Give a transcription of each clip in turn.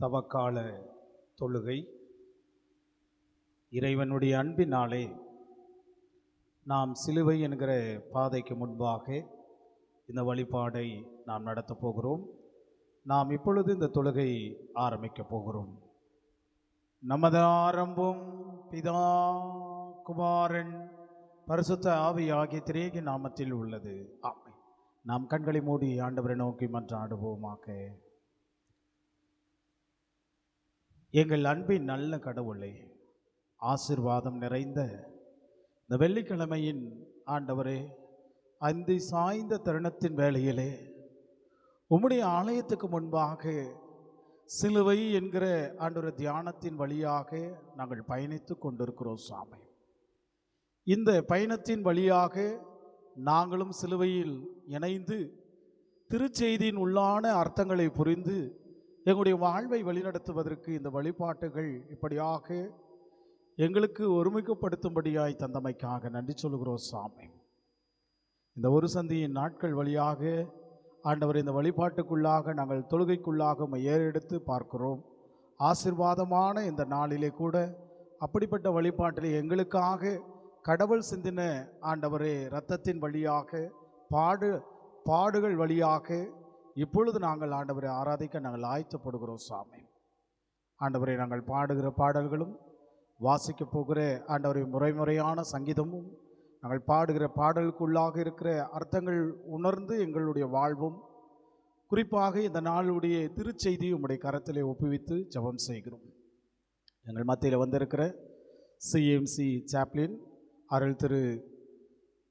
தவக்கால தொழுகை. இறைவனுடைய அன்பினாலே நாம் சிலுவை என்கிற பாதைக்கு முன்பாக இந்த வழிபாடை நாம் நடத்தப் போகிறோம். நாம் இப்பொழுது இந்த தொழுகை ஆரம்பிக்கப் போகிறோம். நமது ஆரம்பம் பிதா, குமாரன், பரிசுத்த ஆவி ஆகிய திரேக நாமத்தில் உள்ளது. ஆமென். நாம் கண்களை மூடி ஆண்டவரை நோக்கி மன்றாடுவோமாக. எங்கள் அன்பின் நல்ல கடவுளே, ஆசீர்வாதம் நிறைந்த இந்த வெள்ளிக்கிழமையின் ஆண்டவரே, அந்தி சாய்ந்த தருணத்தின் வேளையிலே உம்முடைய ஆலயத்துக்கு முன்பாக சிலுவை என்கிற ஆண்டவர் தியானத்தின் வழியாக நாங்கள் பயணித்து கொண்டிருக்கிறோம் சாமி. இந்த பயணத்தின் வழியாக நாங்களும் சிலுவையில் இணைந்து திருச்செய்தியின் உள்ளான அர்த்தங்களை புரிந்து எங்களுடைய வாழ்வை வழிநடத்துவதற்கு இந்த வழிபாட்டுகள் இப்படியாக எங்களுக்கு ஒருமிக்கப்படுத்தும்படியாய் தந்தமைக்காக நன்றி சொல்கிறோம் சாமி. இந்த ஒரு சந்தியின் நாட்கள் வழியாக ஆண்டவர் இந்த வழிபாட்டுக்குள்ளாக நாங்கள் தொழுகைக்குள்ளாக ஏறெடுத்து பார்க்கிறோம். ஆசீர்வாதமான இந்த நாளிலே கூட அப்படிப்பட்ட வழிபாட்டிலே எங்களுக்காக கடவுள் சிந்தின ஆண்டவரே இரத்தத்தின் வழியாக பாடுகள் வழியாக இப்பொழுது நாங்கள் ஆண்டவரை ஆராதிக்க நாங்கள் ஆயத்தப்படுகிறோம் சாமி. ஆண்டவரை நாங்கள் பாடுகிற பாடல்களும் வாசிக்க போகிற ஆண்டவரை முறையான சங்கீதமும் நாங்கள் பாடுகிற பாடலுக்குள்ளாக இருக்கிற அர்த்தங்கள் உணர்ந்து எங்களுடைய வாழ்வும் குறிப்பாக இந்த நாளுடைய திருச்செய்தி உம்முடைய கரத்திலே ஒப்புவித்து ஜெபம் செய்கிறோம். எங்கள் மத்தியில் வந்திருக்கிற சிஎம்சி சாப்ளின் அருள் திரு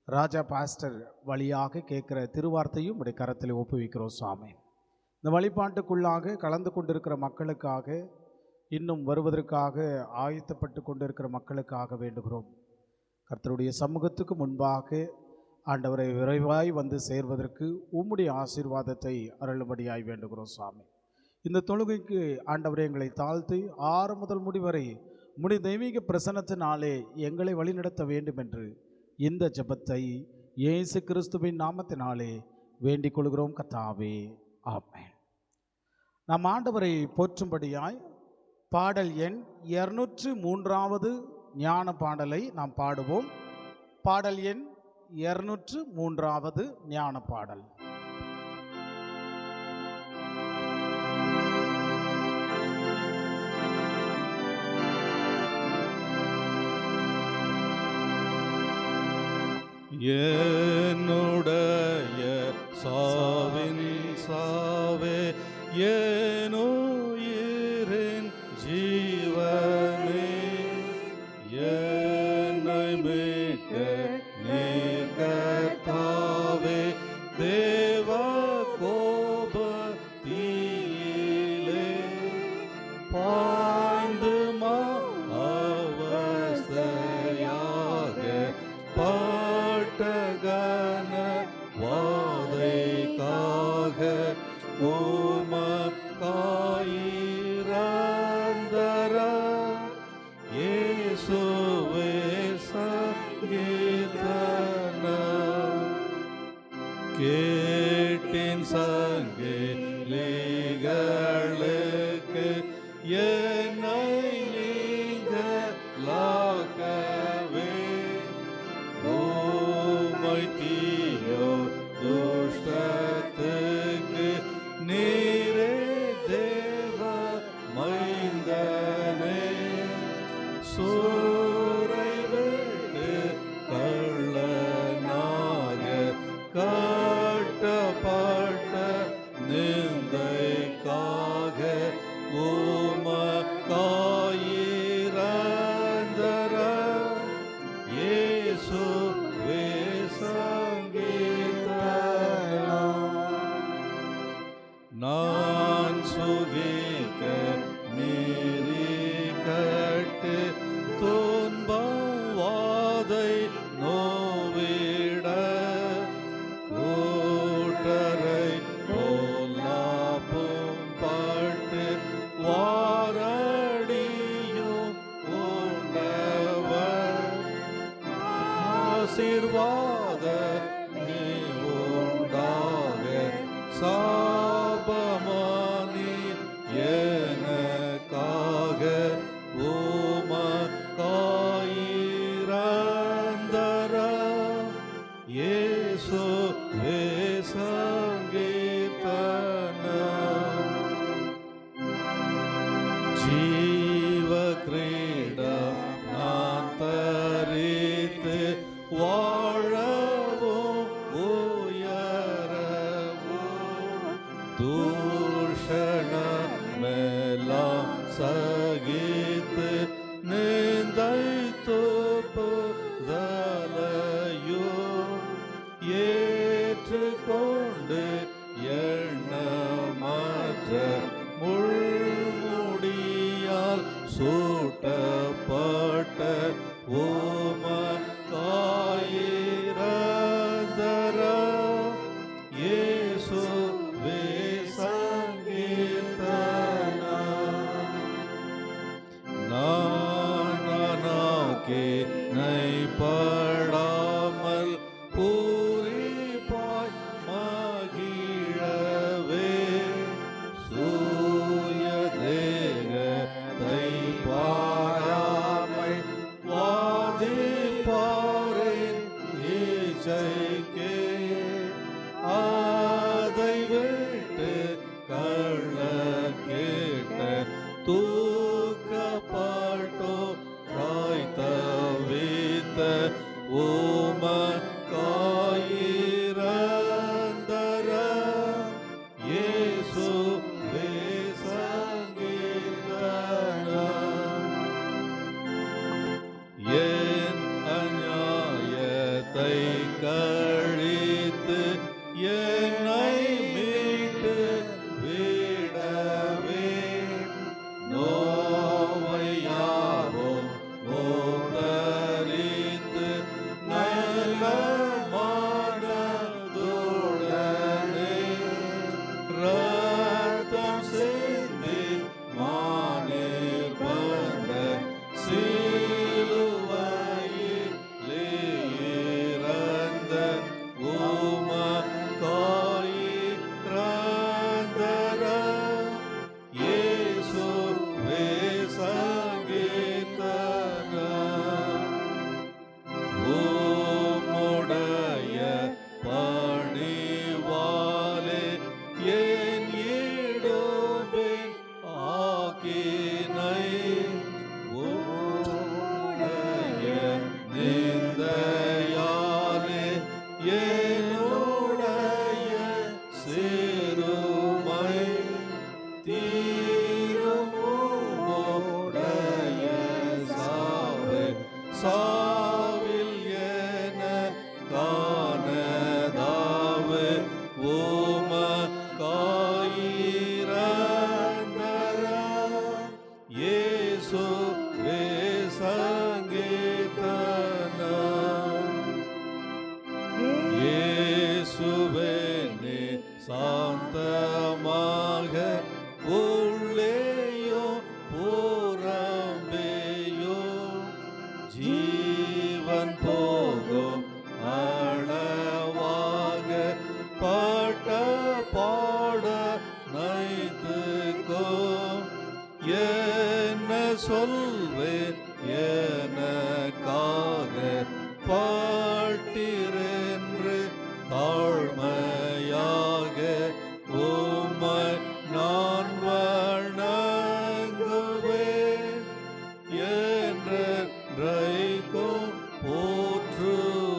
ராஜா பாஸ்டர் வழியாக கேட்குற திருவார்த்தையும் உடைய கரத்தில் ஒப்புவிக்கிறோம் சாமி. இந்த வழிபாட்டுக்குள்ளாக கலந்து கொண்டிருக்கிற மக்களுக்காக, இன்னும் வருவதற்காக ஆயத்தப்பட்டு கொண்டிருக்கிற மக்களுக்காக வேண்டுகிறோம். கர்த்தருடைய சமூகத்துக்கு முன்பாக ஆண்டவரை விரைவாய் வந்து சேர்வதற்கு உம்முடைய ஆசீர்வாதத்தை அருளும்படியாய் வேண்டுகிறோம் சாமி. இந்த தொழுகைக்கு ஆண்டவரை எங்களை தாழ்த்தி ஆறு முதல் முடிவரை முடி தெய்வீக பிரசன்னத்தினாலே எங்களை வழிநடத்த வேண்டும் என்று இந்த ஜெபத்தை இயேசு கிறிஸ்துவின் நாமத்தினாலே வேண்டிக் கொள்கிறோம் கர்த்தாவே, ஆமென். நாம் ஆண்டவரை போற்றும்படியாய் பாடல் எண் 203வது ஞான பாடலை நாம் பாடுவோம். பாடல் எண் 203வது ஞான பாடல். என்னுடைய சாவின் சாவே, என்னுயிரின் ஜீவனே, என்னை மீட்க நீர் கர்த்தாவே, தேவ கோபத்திலே பாய்ந்து அவஸ்தையாக பட்டகன வாதைக்காக உமக்காயிரந்தர இயேசுவே சங்கீதன கேட்டின் சங்கிலிகளுக்கு என்னை நீங்களாக்கவே தீயோ துஷ்டத்துக்கு நீரே தேவ மைந்தனே, சூரை விட்டு கள்ளனாக காட்டப்பட்ட நிந்தைக்காக உமக்காயிரந்தர இயேசுவே சங்கீர்த்தனம். ஜீவ கிரீடம் நான் தரித்து வாழவும் உயரவும் தூஷணமெல்லாம் சகித்து நிந்தை தோப்புதலையும் ஏற்றுக்கொண்டு எண்ணமற்ற முள்முடியால் சூட்டப்பட்ட உமக்காயிரந்தரம் இயேசுவே சங்கீர்த்தனம். நானாக்கே நைப்படாமல் பூரிப்பாய் மகிழவே சூய தேகத்தை பாராமை வாதிப்பாரின் இச்சைக்கே அதை விட்டு கள்ள கேட்ட தூக்கப்பட்டோ ராய் தவித்த உமக்காயிரந்தரம் இயேசுவே சங்கீர்த்தனம். என் அநியாயத்தை கழித்து என்னை மீட்டு விடவே நோவையாவும் மோதரித்து நல்ல மனதுடனே ரத்தம் சிந்தி மானீர் வந்த சிலுவையிலே இறந்த உமக்காயிரந்தரம் இயேசுவே சங்கீர்த்தனம். உம்முடைய பணிவாலே என் இடும்பின் ஆக்கினை உம்முடைய நிந்தையாலே என்னுடைய சிறுமை தீரும் உம்முடைய சாவை சாவில் என காணதாவு உமக்காயிரந்தரம் இயேசுவே சங்கீர்த்தனம். இயேசுவே நீ சாந்தமாக உள்ளேயோ புறம்பேயோ ஜீவன் போகும் அளவாக பட்ட பாட நைத்துக்கோ என்ன சொல்வேன் எனக்காக பாட்டிரென்று தாழ்மையாக உம்மை நான் வணங்குவேன் என்றைக்கும் போற்றுவேன்.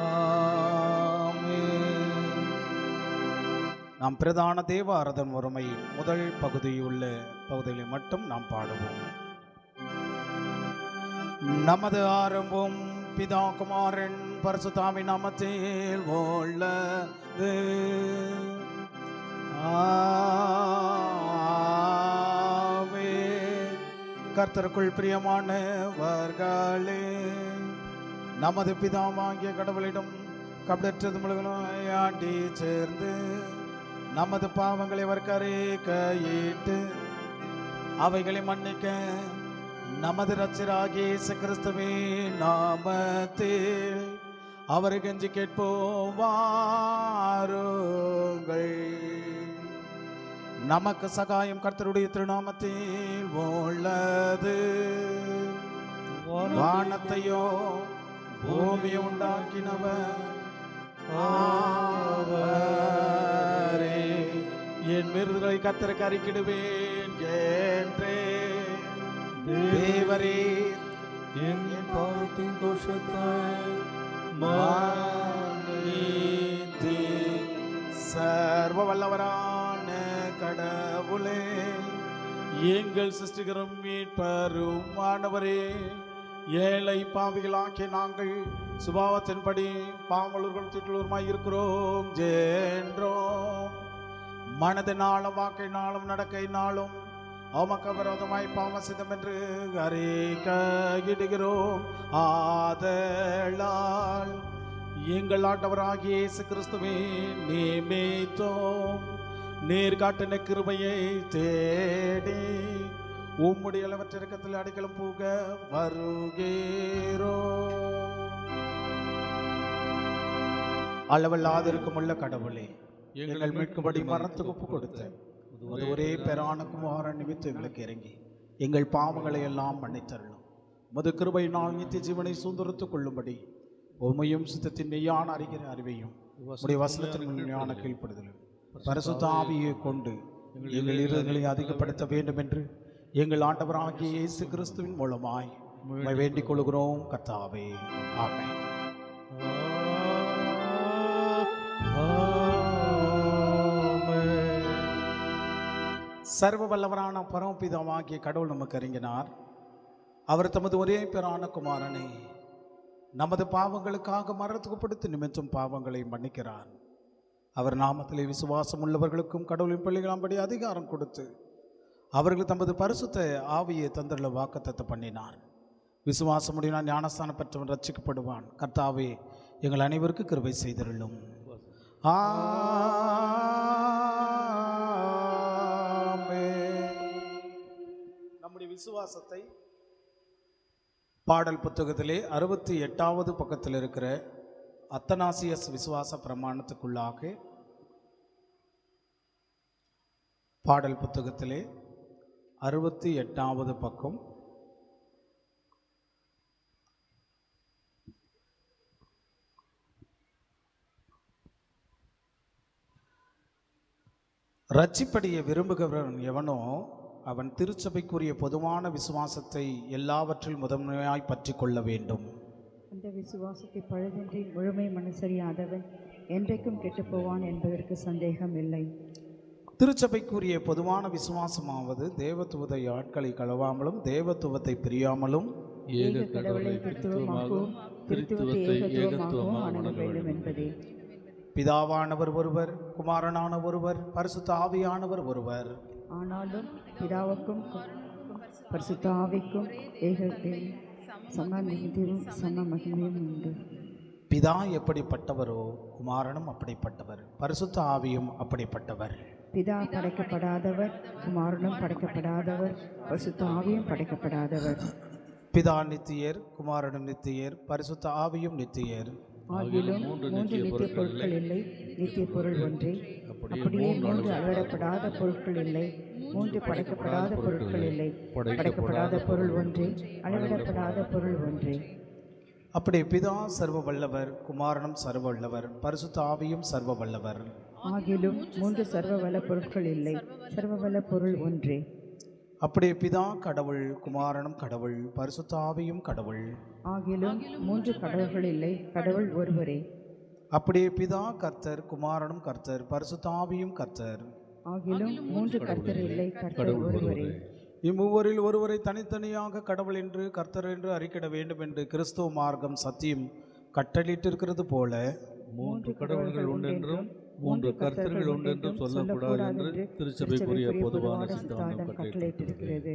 ஆமென். நாம் பிரதான தேவ ஆராதனை முறைமை முதல் பகுதியுள்ள பகுதிகளை மட்டும் நாம் பாடுவோம். நமது ஆரம்பம் பிதா குமாரன் பரிசுத்தாவின் நாமத்தில் உள்ளது. ஆமென். கர்த்தருக்குள் பிரியமானவர்களே, நமது பிதாவாகிய கடவுளிடம் கபடற்றது முழுவதும் ஆண்டி சேர்ந்து நமது பாவங்களை அவர் கரையிட்டு அவைகளை மன்னிக்க நமது இரட்சகராகிய இயேசு கிறிஸ்துவின் நாமத்தில் அவரை கெஞ்சி கேட்போம் வாருங்கள். நமக்கு சகாயம் கர்த்தருடைய திருநாமத்தில் உள்ளது. வானத்தையோ பூமியை உண்டாக்கினவர் அவரே. என் விருதுகளை கர்த்தருக்கு அறிக்கிடுவேன் என்றே தேவரே என் பாவத்தின் தோஷத்தை மன்னித்து சர்வ வல்லவரான கடவுளே, எங்கள் சிருஷ்டிகரும் மீட்பரும் ஆண்டவரே, ஏழை பாவிகளாகிய நாங்கள் சுபாவத்தின்படி பாவலூர்களும் திட்டுள்ளவருமாய் இருக்கிறோம் என்றோம். மனதினாலும் வாக்கினாலும் நடக்கையினாலும் அவமக்கு விரோதமாய் பாவம் செய்தோம் என்று அறிக்கையிடுகிறோம். ஆதலால் எங்கள் ஆண்டவராகிய இயேசு கிறிஸ்துவே நிமித்தம் நீர் காட்டின கிருபையை தேடி உம்முடைய அளவற்றிறக்கத்தில் அடைக்கலம் போக வருகிறோம். அளவில்லாதிருக்கும் உள்ள கடவுளே, எங்கள் மீட்கும்படி மரணத்துக்கு ஒப்பு கொடுத்த அது ஒரே பெறான குமாரன் நிமித்தம் எங்களுக்கு இறங்கி எங்கள் பாவங்களை எல்லாம் மன்னித்தருளும். மது கிருபையினால் நித்திய ஜீவனை சுதந்திரத்துக் கொள்ளும்படி உண்மையும் சித்தத்தின் மெய்யான அறிகிற அறிவையும் உடைய வசனத்தின் உண்மையான கீழ்ப்படுதலும் பரிசுத்த ஆவியை கொண்டு எங்கள் இருதயங்களை அதிகப்படுத்த வேண்டும் என்று எங்கள் ஆண்டவராகிய இயேசு கிறிஸ்துவின் மூலமாய் உம்மை வேண்டிக் கொள்கிறோம் கர்த்தாவே. ஆமென். சர்வ வல்லவரான பரமபிதாவாகிய கடவுள் நமக்கு இறங்கினார். அவர் தமது ஒரே பேரான குமாரனை நமது பாவங்களுக்காக மரணத்துக்கு படுத்து நிமித்தம் பாவங்களை மன்னிக்கிறார். அவர் நாமத்திலே விசுவாசம் உள்ளவர்களுக்கும் கடவுளின் பிள்ளைகளாம்படி அதிகாரம் கொடுத்து அவர்கள் தமது பரிசுத்த ஆவியை தந்தருள வாக்குத்தத்தம் பண்ணினார். விசுவாசமுடையவன் ஞானஸ்தானம் பெற்றவன் ரட்சிக்கப்படுவான். கர்த்தாவே, எங்கள் அனைவருக்கு கிருபை செய்தருளும். நம்முடைய விசுவாசத்தை பாடல் புத்தகத்திலே 68வது பக்கத்தில் இருக்கிற அத்தனாசியஸ் விசுவாச பிரமாணத்துக்குள்ளாக பாடல் புத்தகத்திலே 68வது பக்கம் ரட்சிப்படைய விரும்புகிறவன் எவனோ அவன் திருச்சபைக்குரிய பொதுவான விசுவாசத்தை எல்லாவற்றில் முதன்மையாய் பற்றி கொள்ள வேண்டும். அந்த விசுவாசத்தை பழுதின்றி முழுமை மனசறியாதவன் என்றைக்கும் கெட்டுப்போவான் என்பதற்கு சந்தேகம் இல்லை. திருச்சபைக்குரிய பொதுவான விசுவாசமாவது தேவத்துவத்தை ஆட்களை கலவாமலும் தேவத்துவத்தை பிரியாமலும் ஏக கடவுளை கிறிஸ்துவமாகவும் கிறிஸ்துவத்தை ஏகத்துவமாகவும் அணுக வேண்டும் என்பதே. பிதாவானவர் ஒருவர், குமாரனான ஒருவர், பரிசுத்த ஆவியானவர் ஒருவர். ஆனாலும் பிதாவுக்கும் பரிசுத்த ஆவிக்கும் ஏகத்தையும் சம நீதியும் சம மகிமையும் உண்டு. பிதா எப்படிப்பட்டவரோ குமாரனும் அப்படிப்பட்டவர், பரிசுத்த ஆவியும் அப்படிப்பட்டவர். பிதா படைக்கப்படாதவர், குமாரனும் படைக்கப்படாதவர், பரிசுத்த ஆவியும் படைக்கப்படாதவர். பிதா நித்தியர், குமாரனும் நித்தியர், பரிசுத்த ஆவியும் நித்தியர். ஆகிலும் மூன்று நித்திய பொருட்கள் இல்லை, நித்திய பொருள் ஒன்றே. அப்படியே மூன்று அளவிடப்படாத பொருட்கள் இல்லை, மூன்று படைக்கப்படாத பொருட்கள் இல்லை. படைக்கப்படாத பொருள் ஒன்றே, அளவிடப்படாத பொருள் ஒன்றே. அப்படி பிதா சர்வ வல்லவர், குமாரனும் சர்வ வல்லவர், பரிசுத்த ஆவியும் சர்வ வல்லவர். ஆகிலும் மூன்று சர்வ வல்ல பொருட்கள் இல்லை, சர்வ வல்ல பொருள் ஒன்றே. அப்படி பிதா கடவுள், குமாரனும் கடவுள், பரிசுத்த ஆவியும் கடவுள். ஆகிலும் மூன்று கடவுள்கள் இல்லை, கடவுள் ஒருவரே. அப்படியே பிதா கர்த்தர், குமாரனும் கர்த்தர், பரிசுத்த ஆவியும் கர்த்தர். ஆகிலும் மூன்று கர்த்தர் இல்லை, கர்த்தர் ஒருவரே. இம்மூவரில் ஒருவரை தனித்தனியாக கடவுள் என்று கர்த்தர் என்று அறிக்கிட வேண்டும் என்று கிறிஸ்துவ மார்க்கம் சத்தியம் கட்டளிட்டிருக்கிறது போல மூன்று கடவுள்கள் உண்டென்றும் மூன்று கர்த்தர்கள் உண்டென்றும் சொல்லக்கூடாது என்று திருச்சபைக்குரிய பொதுவான சித்தாந்தம் கட்டளையிட்டிருக்கிறது.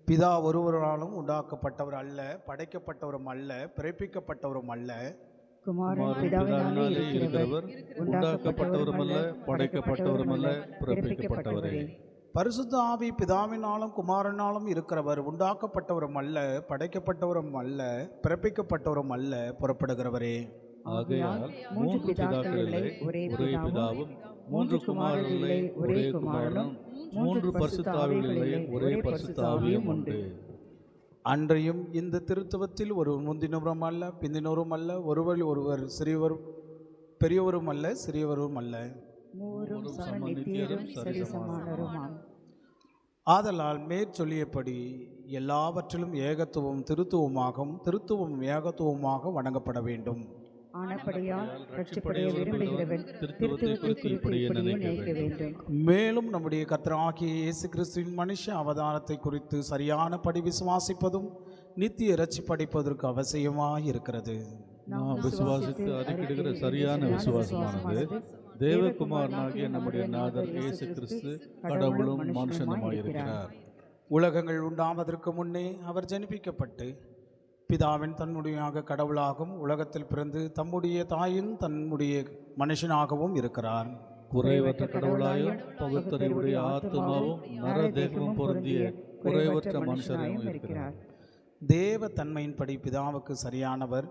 பிதா ஒருவராலும் உண்டாக்கப்பட்டவர் அல்ல, படைக்கப்பட்டவரும் அல்ல, பிறப்பிக்கப்பட்டவரும் அல்ல. குமாரன் பிதாவினாலே இருக்கிறவர், உண்டாக்கப்பட்டவரும் அல்ல, படைக்கப்பட்டவரும் அல்ல, பிறப்பிக்கப்பட்டவரே. பரிசுத்த ஆவி பிதாவினாலும் குமாரனாலும் இருக்கிறவர், உண்டாக்கப்பட்டவரும் அல்ல, படைக்கப்பட்டவரும் அல்ல, பிறப்பிக்கப்பட்டவரும் அல்ல, புறப்படுகிறவரே. ஆகையால் மூன்று பிதாக்கள் இல்லை, ஒரே பிதாவும், மூன்று குமாரர்கள் இல்லை, ஒரே குமாரனும், மூன்று பரிசுத்த ஆவிகள் இல்லை, ஒரே பரிசுத்த ஆவியும் உண்டு. அன்றையும் இந்த திருத்துவத்தில் ஒருவர் முந்தினவரும் அல்ல பிந்தினோரும் அல்ல, ஒருவர் சிறியவர் பெரியவரும் அல்ல சிறியவரும் அல்ல, மூவரும் சம நித்தியரும் சரிசமானருமாம். ஆதலால் மேற்சொல்லியபடி எல்லாவற்றிலும் ஏகத்துவம் திருத்துவம் ஏகத்துவமாக வணங்கப்பட வேண்டும். ஆனபடியால் ரட்சிப்படைய விரும்புகிறவன் திருத்துவத்தை குறித்து இப்படியே நினைக்க வேண்டும். மேலும் நம்முடைய கர்த்தராகிய இயேசு கிறிஸ்துவின் மனுஷ அவதாரத்தை குறித்து சரியானபடி விசுவாசிப்பதும் நித்திய இரட்சிப்படைப்பதற்கு அவசியமாக இருக்கிறது. நாம் விசுவாசித்து அறிக்கையிடுகிற சரியான விசுவாசமானது தேவகுமாரனாகிய நம்முடைய நாதர் இயேசு கிறிஸ்து கடவுளும் மனுஷனுமாயிருக்கிறார். உலகங்கள் உண்டாவதற்கு முன்னே அவர் ஜனிப்பிக்கப்பட்டு பிதாவின் தன்னுடைய கடவுளாகவும் உலகத்தில் பிறந்து தம்முடைய தாயின் தன்னுடைய மனுஷனாகவும் இருக்கிறார். குறைவற்ற கடவுளாயும் பகுத்தறிவுடைய ஆத்மாவும் நரதேகமும் பொருந்திய குறைவற்ற மனுஷராயும் இருக்கிறார். தேவ தன்மையின்படி பிதாவுக்கு சரியானவர்,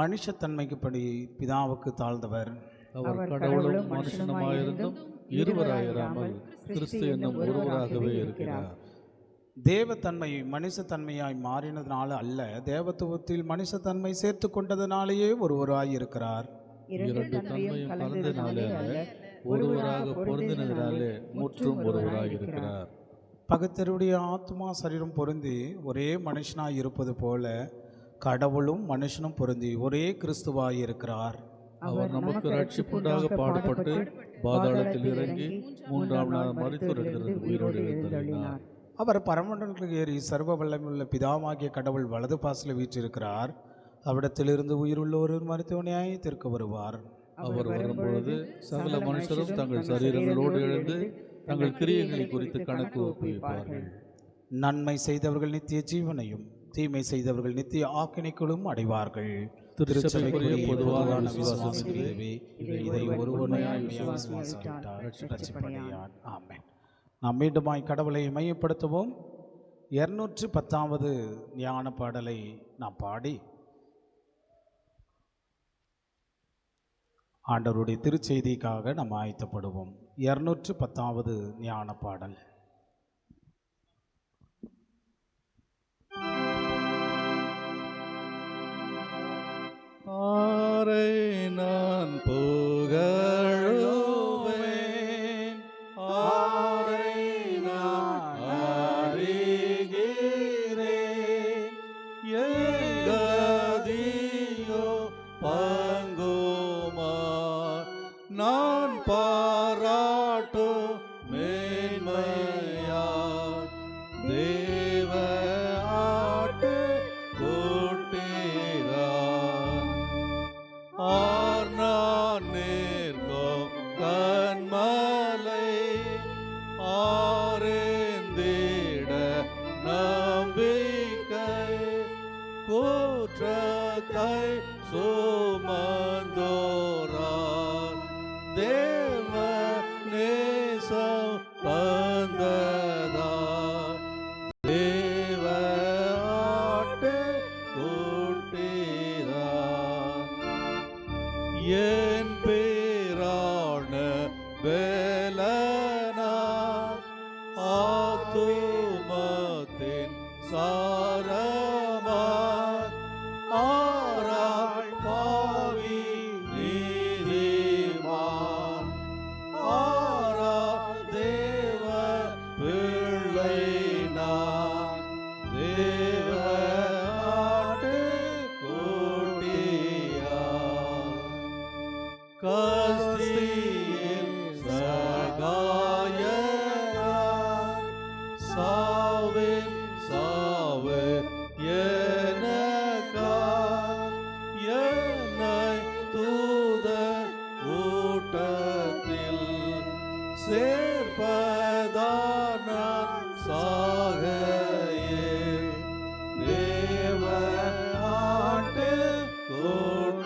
மனுஷத்தன்மைக்குப்படி பிதாவுக்கு தாழ்ந்தவர். அவர் கடவுளும் மனுஷனுமாயிருந்தும் இருவராயிராமல் கிறிஸ்து என்னும் ஒருவராகவே இருக்கிறார். தேவத்தன்மை மனுஷத்தன்மையாய் மாறினதுனால அல்ல, தேவத்துவத்தில் மனுஷத்தன்மை சேர்த்து கொண்டதனாலேயே ஒருவராய் இருக்கிறார். இரண்டு தன்மையும் கலந்ததினாலே அல்ல, ஒருவராக பொருந்தினதினாலே முற்றும் ஒருவராய் இருக்கிறார். பகுத்தறிவுடைய ஆத்மா சரீரம் பொருந்தி ஒரே மனுஷனாய் இருப்பது போல கடவுளும் மனுஷனும் பொருந்தி ஒரே கிறிஸ்துவாய் இருக்கிறார். அவர் நமக்கு ரட்சிப்புண்டாக பாடுபட்டு பாதாளத்தில் இறங்கி மூன்றாம் நாள் மரித்தோரிலிருந்து உயிரோடு எழுந்தருளினார். அவர் பரமண்டலங்களுக்கு ஏறி சர்வ வல்லமையுள்ள பிதாவாகிய கடவுள் வலது பாசில் வீற்றிருக்கிறார். அவ்விடத்திலிருந்து உயிருள்ளோர் மருத்துவனையாய் திருக்க வருவார். அவர் வரும்பொழுது சகல மனுஷரும் தங்கள் சரீரங்களோடு எழுந்து தங்கள் கிரியைகளை குறித்து கணக்கு ஒப்புவிப்பார்கள். நன்மை செய்தவர்கள் நித்திய ஜீவனையும் தீமை செய்தவர்கள் நித்திய ஆக்கினைக்குள்ளும் அடைவார்கள். திருச்சபைக்குரிய பொதுவான விசுவாசம் இதை ஒருவனையாய் விசுவாசித்தார் ரட்சிப்படையான். ஆமென். நாம் மீண்டுமாய் கடவுளை மையப்படுத்துவோம். 210வது ஞான பாடலை நாம் பாடி ஆண்டவருடைய திருச்செய்திக்காக நாம் ஆயத்தப்படுவோம். 210வது ஞான பாடல். ஆரை நான் புகழுவேன், ஆரை நான் அறிகிறேன், எங்கதியோ பங்குமா நான் பாராட்டும் மேன்மையா தேவ ஆட்டு கூட்டீரா ஆர் நான் நேர்கோம் கண்மலை ஆரேந்திட நம்பிக்கை கூற்றத்தை சுமந்தோரார் தேவ நேசம் தந்ததார் தேவ ஆட்டு கூட்டீரார் என் பேரான வேலனார் ஆத்துமத்தின் சாரமார் ஆராள் பாவி நீதிமான் ஆராள் தேவ பிள்ளை நான் தேவ ஆட்டு கூட்டியார் கஸ்தியில் சகாயனார் சாவின் சாவு எனக்கார் என்னை தூதர் கூட்டத்தில் சேர்ப்பதான சாகையில் தேவ ஆட்டு கூட்டினார்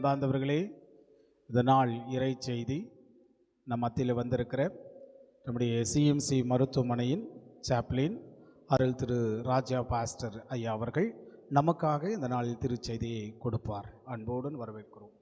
அன்பார்ந்தவர்களே, இந்த நாள் இறை செய்தி நம் மத்தியில் வந்திருக்கிற நம்முடைய சிஎம்சி மருத்துவமனையின் சாப்ளின் அருள் திரு ராஜா பாஸ்டர் ஐயா அவர்கள் நமக்காக இந்த நாளில் திருச்செய்தியை கொடுப்பார். அன்போடு வரவேற்கிறோம்.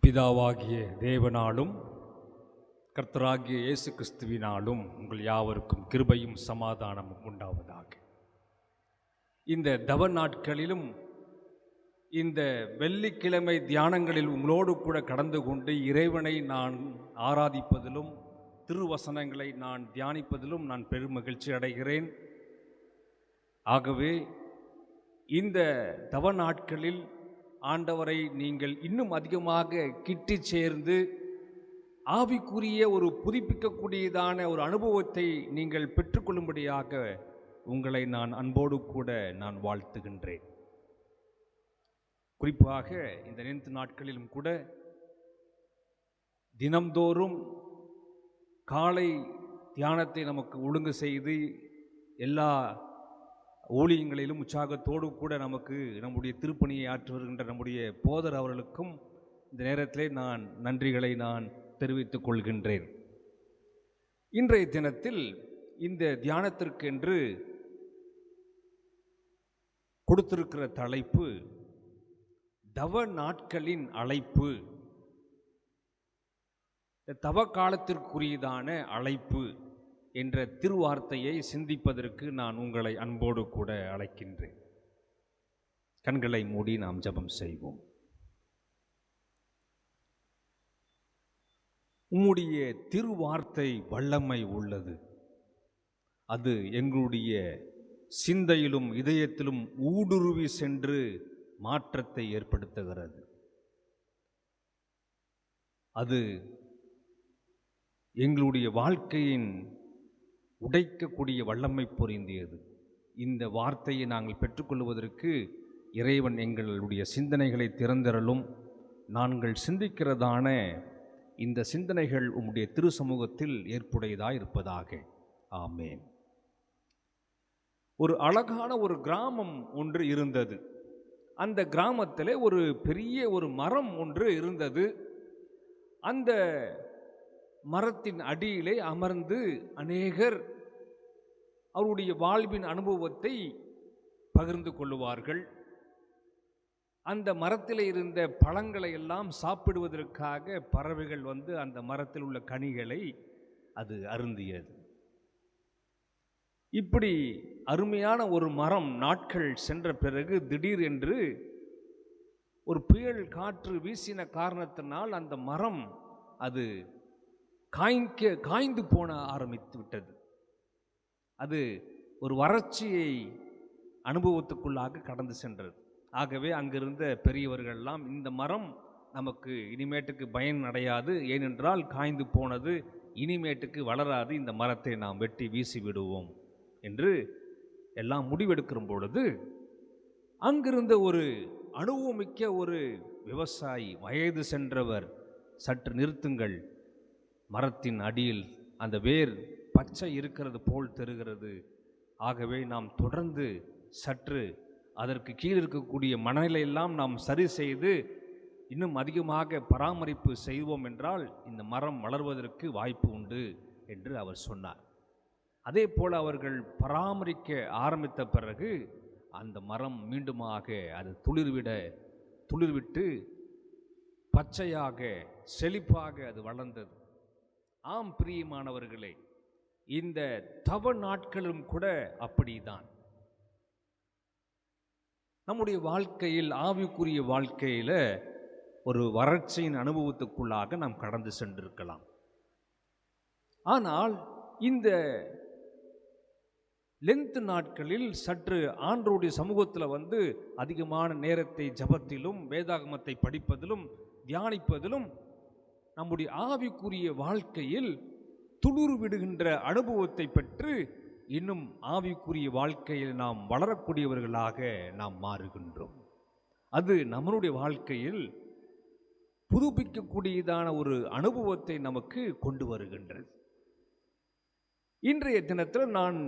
பிதாவாகிய தேவனாலும் கர்த்தராகிய இயேசு கிறிஸ்துவினாலும் உங்கள் யாவருக்கும் கிருபையும் சமாதானமும் உண்டாவதாக. இந்த தவ நாட்களிலும் இந்த வெள்ளிக்கிழமை தியானங்களில் உங்களோடு கூட கடந்து கொண்டு இறைவனை நான் ஆராதிப்பதிலும் திருவசனங்களை நான் தியானிப்பதிலும் நான் பெரும் மகிழ்ச்சி அடைகிறேன். ஆகவே இந்த தவ நாட்களில் ஆண்டவரை நீங்கள் இன்னும் அதிகமாக கிட்டி சேர்ந்து ஆவிக்குரிய ஒரு புதுப்பிக்கக்கூடியதான ஒரு அனுபவத்தை நீங்கள் பெற்றுக்கொள்ளும்படியாக உங்களை நான் அன்போடு கூட நான் வாழ்த்துகின்றேன். குறிப்பாக இந்த 9 நாட்களிலும் கூட தினம்தோறும் காலை தியானத்தை நமக்கு ஒழுங்கு செய்து எல்லா ஊழியங்களிலும் உற்சாகத்தோடு கூட நமக்கு நம்முடைய திருப்பணியை ஆற்றி வருகின்ற நம்முடைய போதர் அவர்களுக்கும் இந்த நேரத்திலே நான் நன்றிகளை நான் தெரிவித்துக் கொள்கின்றேன். இன்றைய தினத்தில் இந்த தியானத்திற்கென்று கொடுத்திருக்கிற தலைப்பு தவ நாட்களின் அழைப்பு. தவ காலத்திற்குரியதான அழைப்பு என்ற திருவார்த்தையை சிந்திப்பதற்கு நான் உங்களை அன்போடு கூட அழைக்கின்றேன். கண்களை மூடி நாம் ஜெபம் செய்வோம். உம்முடைய திருவார்த்தை வல்லமை உள்ளது. அது எங்களுடைய சிந்தையிலும் இதயத்திலும் ஊடுருவி சென்று மாற்றத்தை ஏற்படுத்துகிறது. அது எங்களுடைய வாழ்க்கையின் உடைக்கக்கூடிய வல்லமை பொருந்தியது. இந்த வார்த்தையை நாங்கள் பெற்றுக்கொள்வதற்கு இறைவன் எங்களுடைய சிந்தனைகளை திறந்தரலும். நாங்கள் சிந்திக்கிறதான இந்த சிந்தனைகள் உம்முடைய திரு சமூகத்தில் ஏற்புடையதாக இருப்பதாக. ஆமேன். ஒரு அழகான ஒரு கிராமம் ஒன்று இருந்தது. அந்த கிராமத்தில் ஒரு பெரிய ஒரு மரம் ஒன்று இருந்தது. அந்த மரத்தின் அடியிலே அமர்ந்து அநேகர் அவருடைய வாழ்வின் அனுபவத்தை பகிர்ந்து கொள்ளுவார்கள். அந்த மரத்தில் இருந்த பழங்களை எல்லாம் சாப்பிடுவதற்காக பறவைகள் வந்து அந்த மரத்தில் உள்ள கனிகளை அது அருந்தியது. இப்படி அருமையான ஒரு மரம் நாட்கள் சென்ற பிறகு திடீரென்று ஒரு புயல் காற்று வீசின காரணத்தினால் அந்த மரம் அது காய்ந்து போன ஆரம்பித்து விட்டது. அது ஒரு வறட்சியை அனுபவத்துக்குள்ளாக கடந்து சென்றது. ஆகவே அங்கிருந்த பெரியவர்கள்லாம் இந்த மரம் நமக்கு இனிமேட்டுக்கு பயன் அடையாது, ஏனென்றால் காய்ந்து போனது, இனிமேட்டுக்கு வளராது, இந்த மரத்தை நாம் வெட்டி வீசி விடுவோம் என்று எல்லாம் முடிவெடுக்கிற பொழுது அங்கிருந்த ஒரு அனுபவமிக்க ஒரு விவசாயி, வயது சென்றவர், சற்று நிறுத்துங்கள், மரத்தின் அடியில் அந்த வேர் பச்சை இருக்கிறது போல் தெரிகிறது. ஆகவே நாம் தொடர்ந்து சற்று அதற்கு கீழ் இருக்கக்கூடிய மணலையெல்லாம் நாம் சரி செய்து இன்னும் அதிகமாக பராமரிப்பு செய்வோம் என்றால் இந்த மரம் வளர்வதற்கு வாய்ப்பு உண்டு என்று அவர் சொன்னார். அதே போல் அவர்கள் பராமரிக்க ஆரம்பித்த பிறகு அந்த மரம் மீண்டுமாக அது துளிர்விட்டு பச்சையாக செழிப்பாக அது வளர்ந்தது. ஆம் பிரியமானவர்களே, இந்த தவ நாட்களும் கூட அப்படிதான். நம்முடைய வாழ்க்கையில், ஆவிக்குரிய வாழ்க்கையில் ஒரு வறட்சியின் அனுபவத்துக்குள்ளாக நாம் கடந்து சென்றிருக்கலாம். ஆனால் இந்த லென்த் நாட்களில் சற்று ஆண்டவருடைய சமூகத்தில் வந்து அதிகமான நேரத்தை ஜபத்திலும் வேதாகமத்தை படிப்பதிலும் தியானிப்பதிலும் நம்முடைய ஆவிக்குரிய வாழ்க்கையில் துளிர் விடுகின்ற அனுபவத்தை பெற்று இன்னும் ஆவிக்குரிய வாழ்க்கையில் நாம் வளரக்கூடியவர்களாக நாம் மாறுகின்றோம். அது நம்மளுடைய வாழ்க்கையில் புதுப்பிக்கக்கூடியதான ஒரு அனுபவத்தை நமக்கு கொண்டு வருகின்றது. இன்றைய தினத்தில் நான்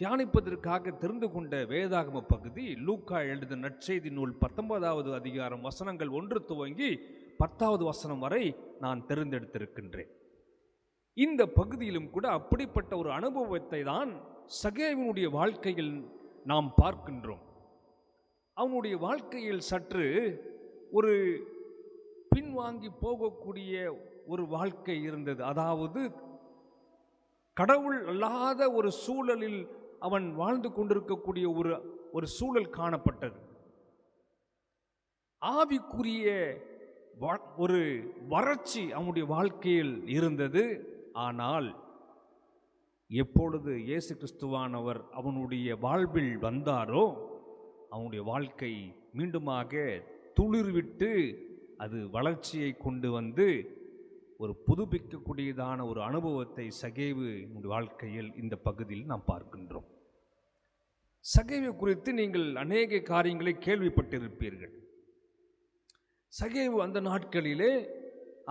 தியானிப்பதற்காக தெரிந்து கொண்ட வேதாகம பகுதி லூக்கா எழுதின நற்செய்தி நூல் 19வது அதிகாரம் வசனங்கள் 1 துவங்கி 10வது வசனம் வரை நான் தெரிந்தெடுத்திருக்கின்றேன். இந்த பகுதியிலும் கூட அப்படிப்பட்ட ஒரு அனுபவத்தை தான் சகேவினுடைய வாழ்க்கையில் நாம் பார்க்கின்றோம். அவனுடைய வாழ்க்கையில் சற்று ஒரு பின்வாங்கி போகக்கூடிய ஒரு வாழ்க்கை இருந்தது. அதாவது கடவுள் அல்லாத ஒரு சூழலில் அவன் வாழ்ந்து கொண்டிருக்கக்கூடிய ஒரு சூழல் காணப்பட்டது. ஆவிக்குரிய ஒரு வறட்சி அவனுடைய வாழ்க்கையில் இருந்தது. ஆனால் எப்பொழுது இயேசு கிறிஸ்துவானவர் அவனுடைய வாழ்வில் வந்தாரோ அவனுடைய வாழ்க்கை மீண்டுமாக துளிர்விட்டு அது வளர்ச்சியை கொண்டு வந்து ஒரு புதுப்பிக்கக்கூடியதான ஒரு அனுபவத்தை சகேவு வாழ்க்கையில் இந்த பகுதியில் நாம் பார்க்கின்றோம். சகேவு குறித்து நீங்கள் அநேக காரியங்களை கேள்விப்பட்டிருப்பீர்கள். சகேவு அந்த நாட்களிலே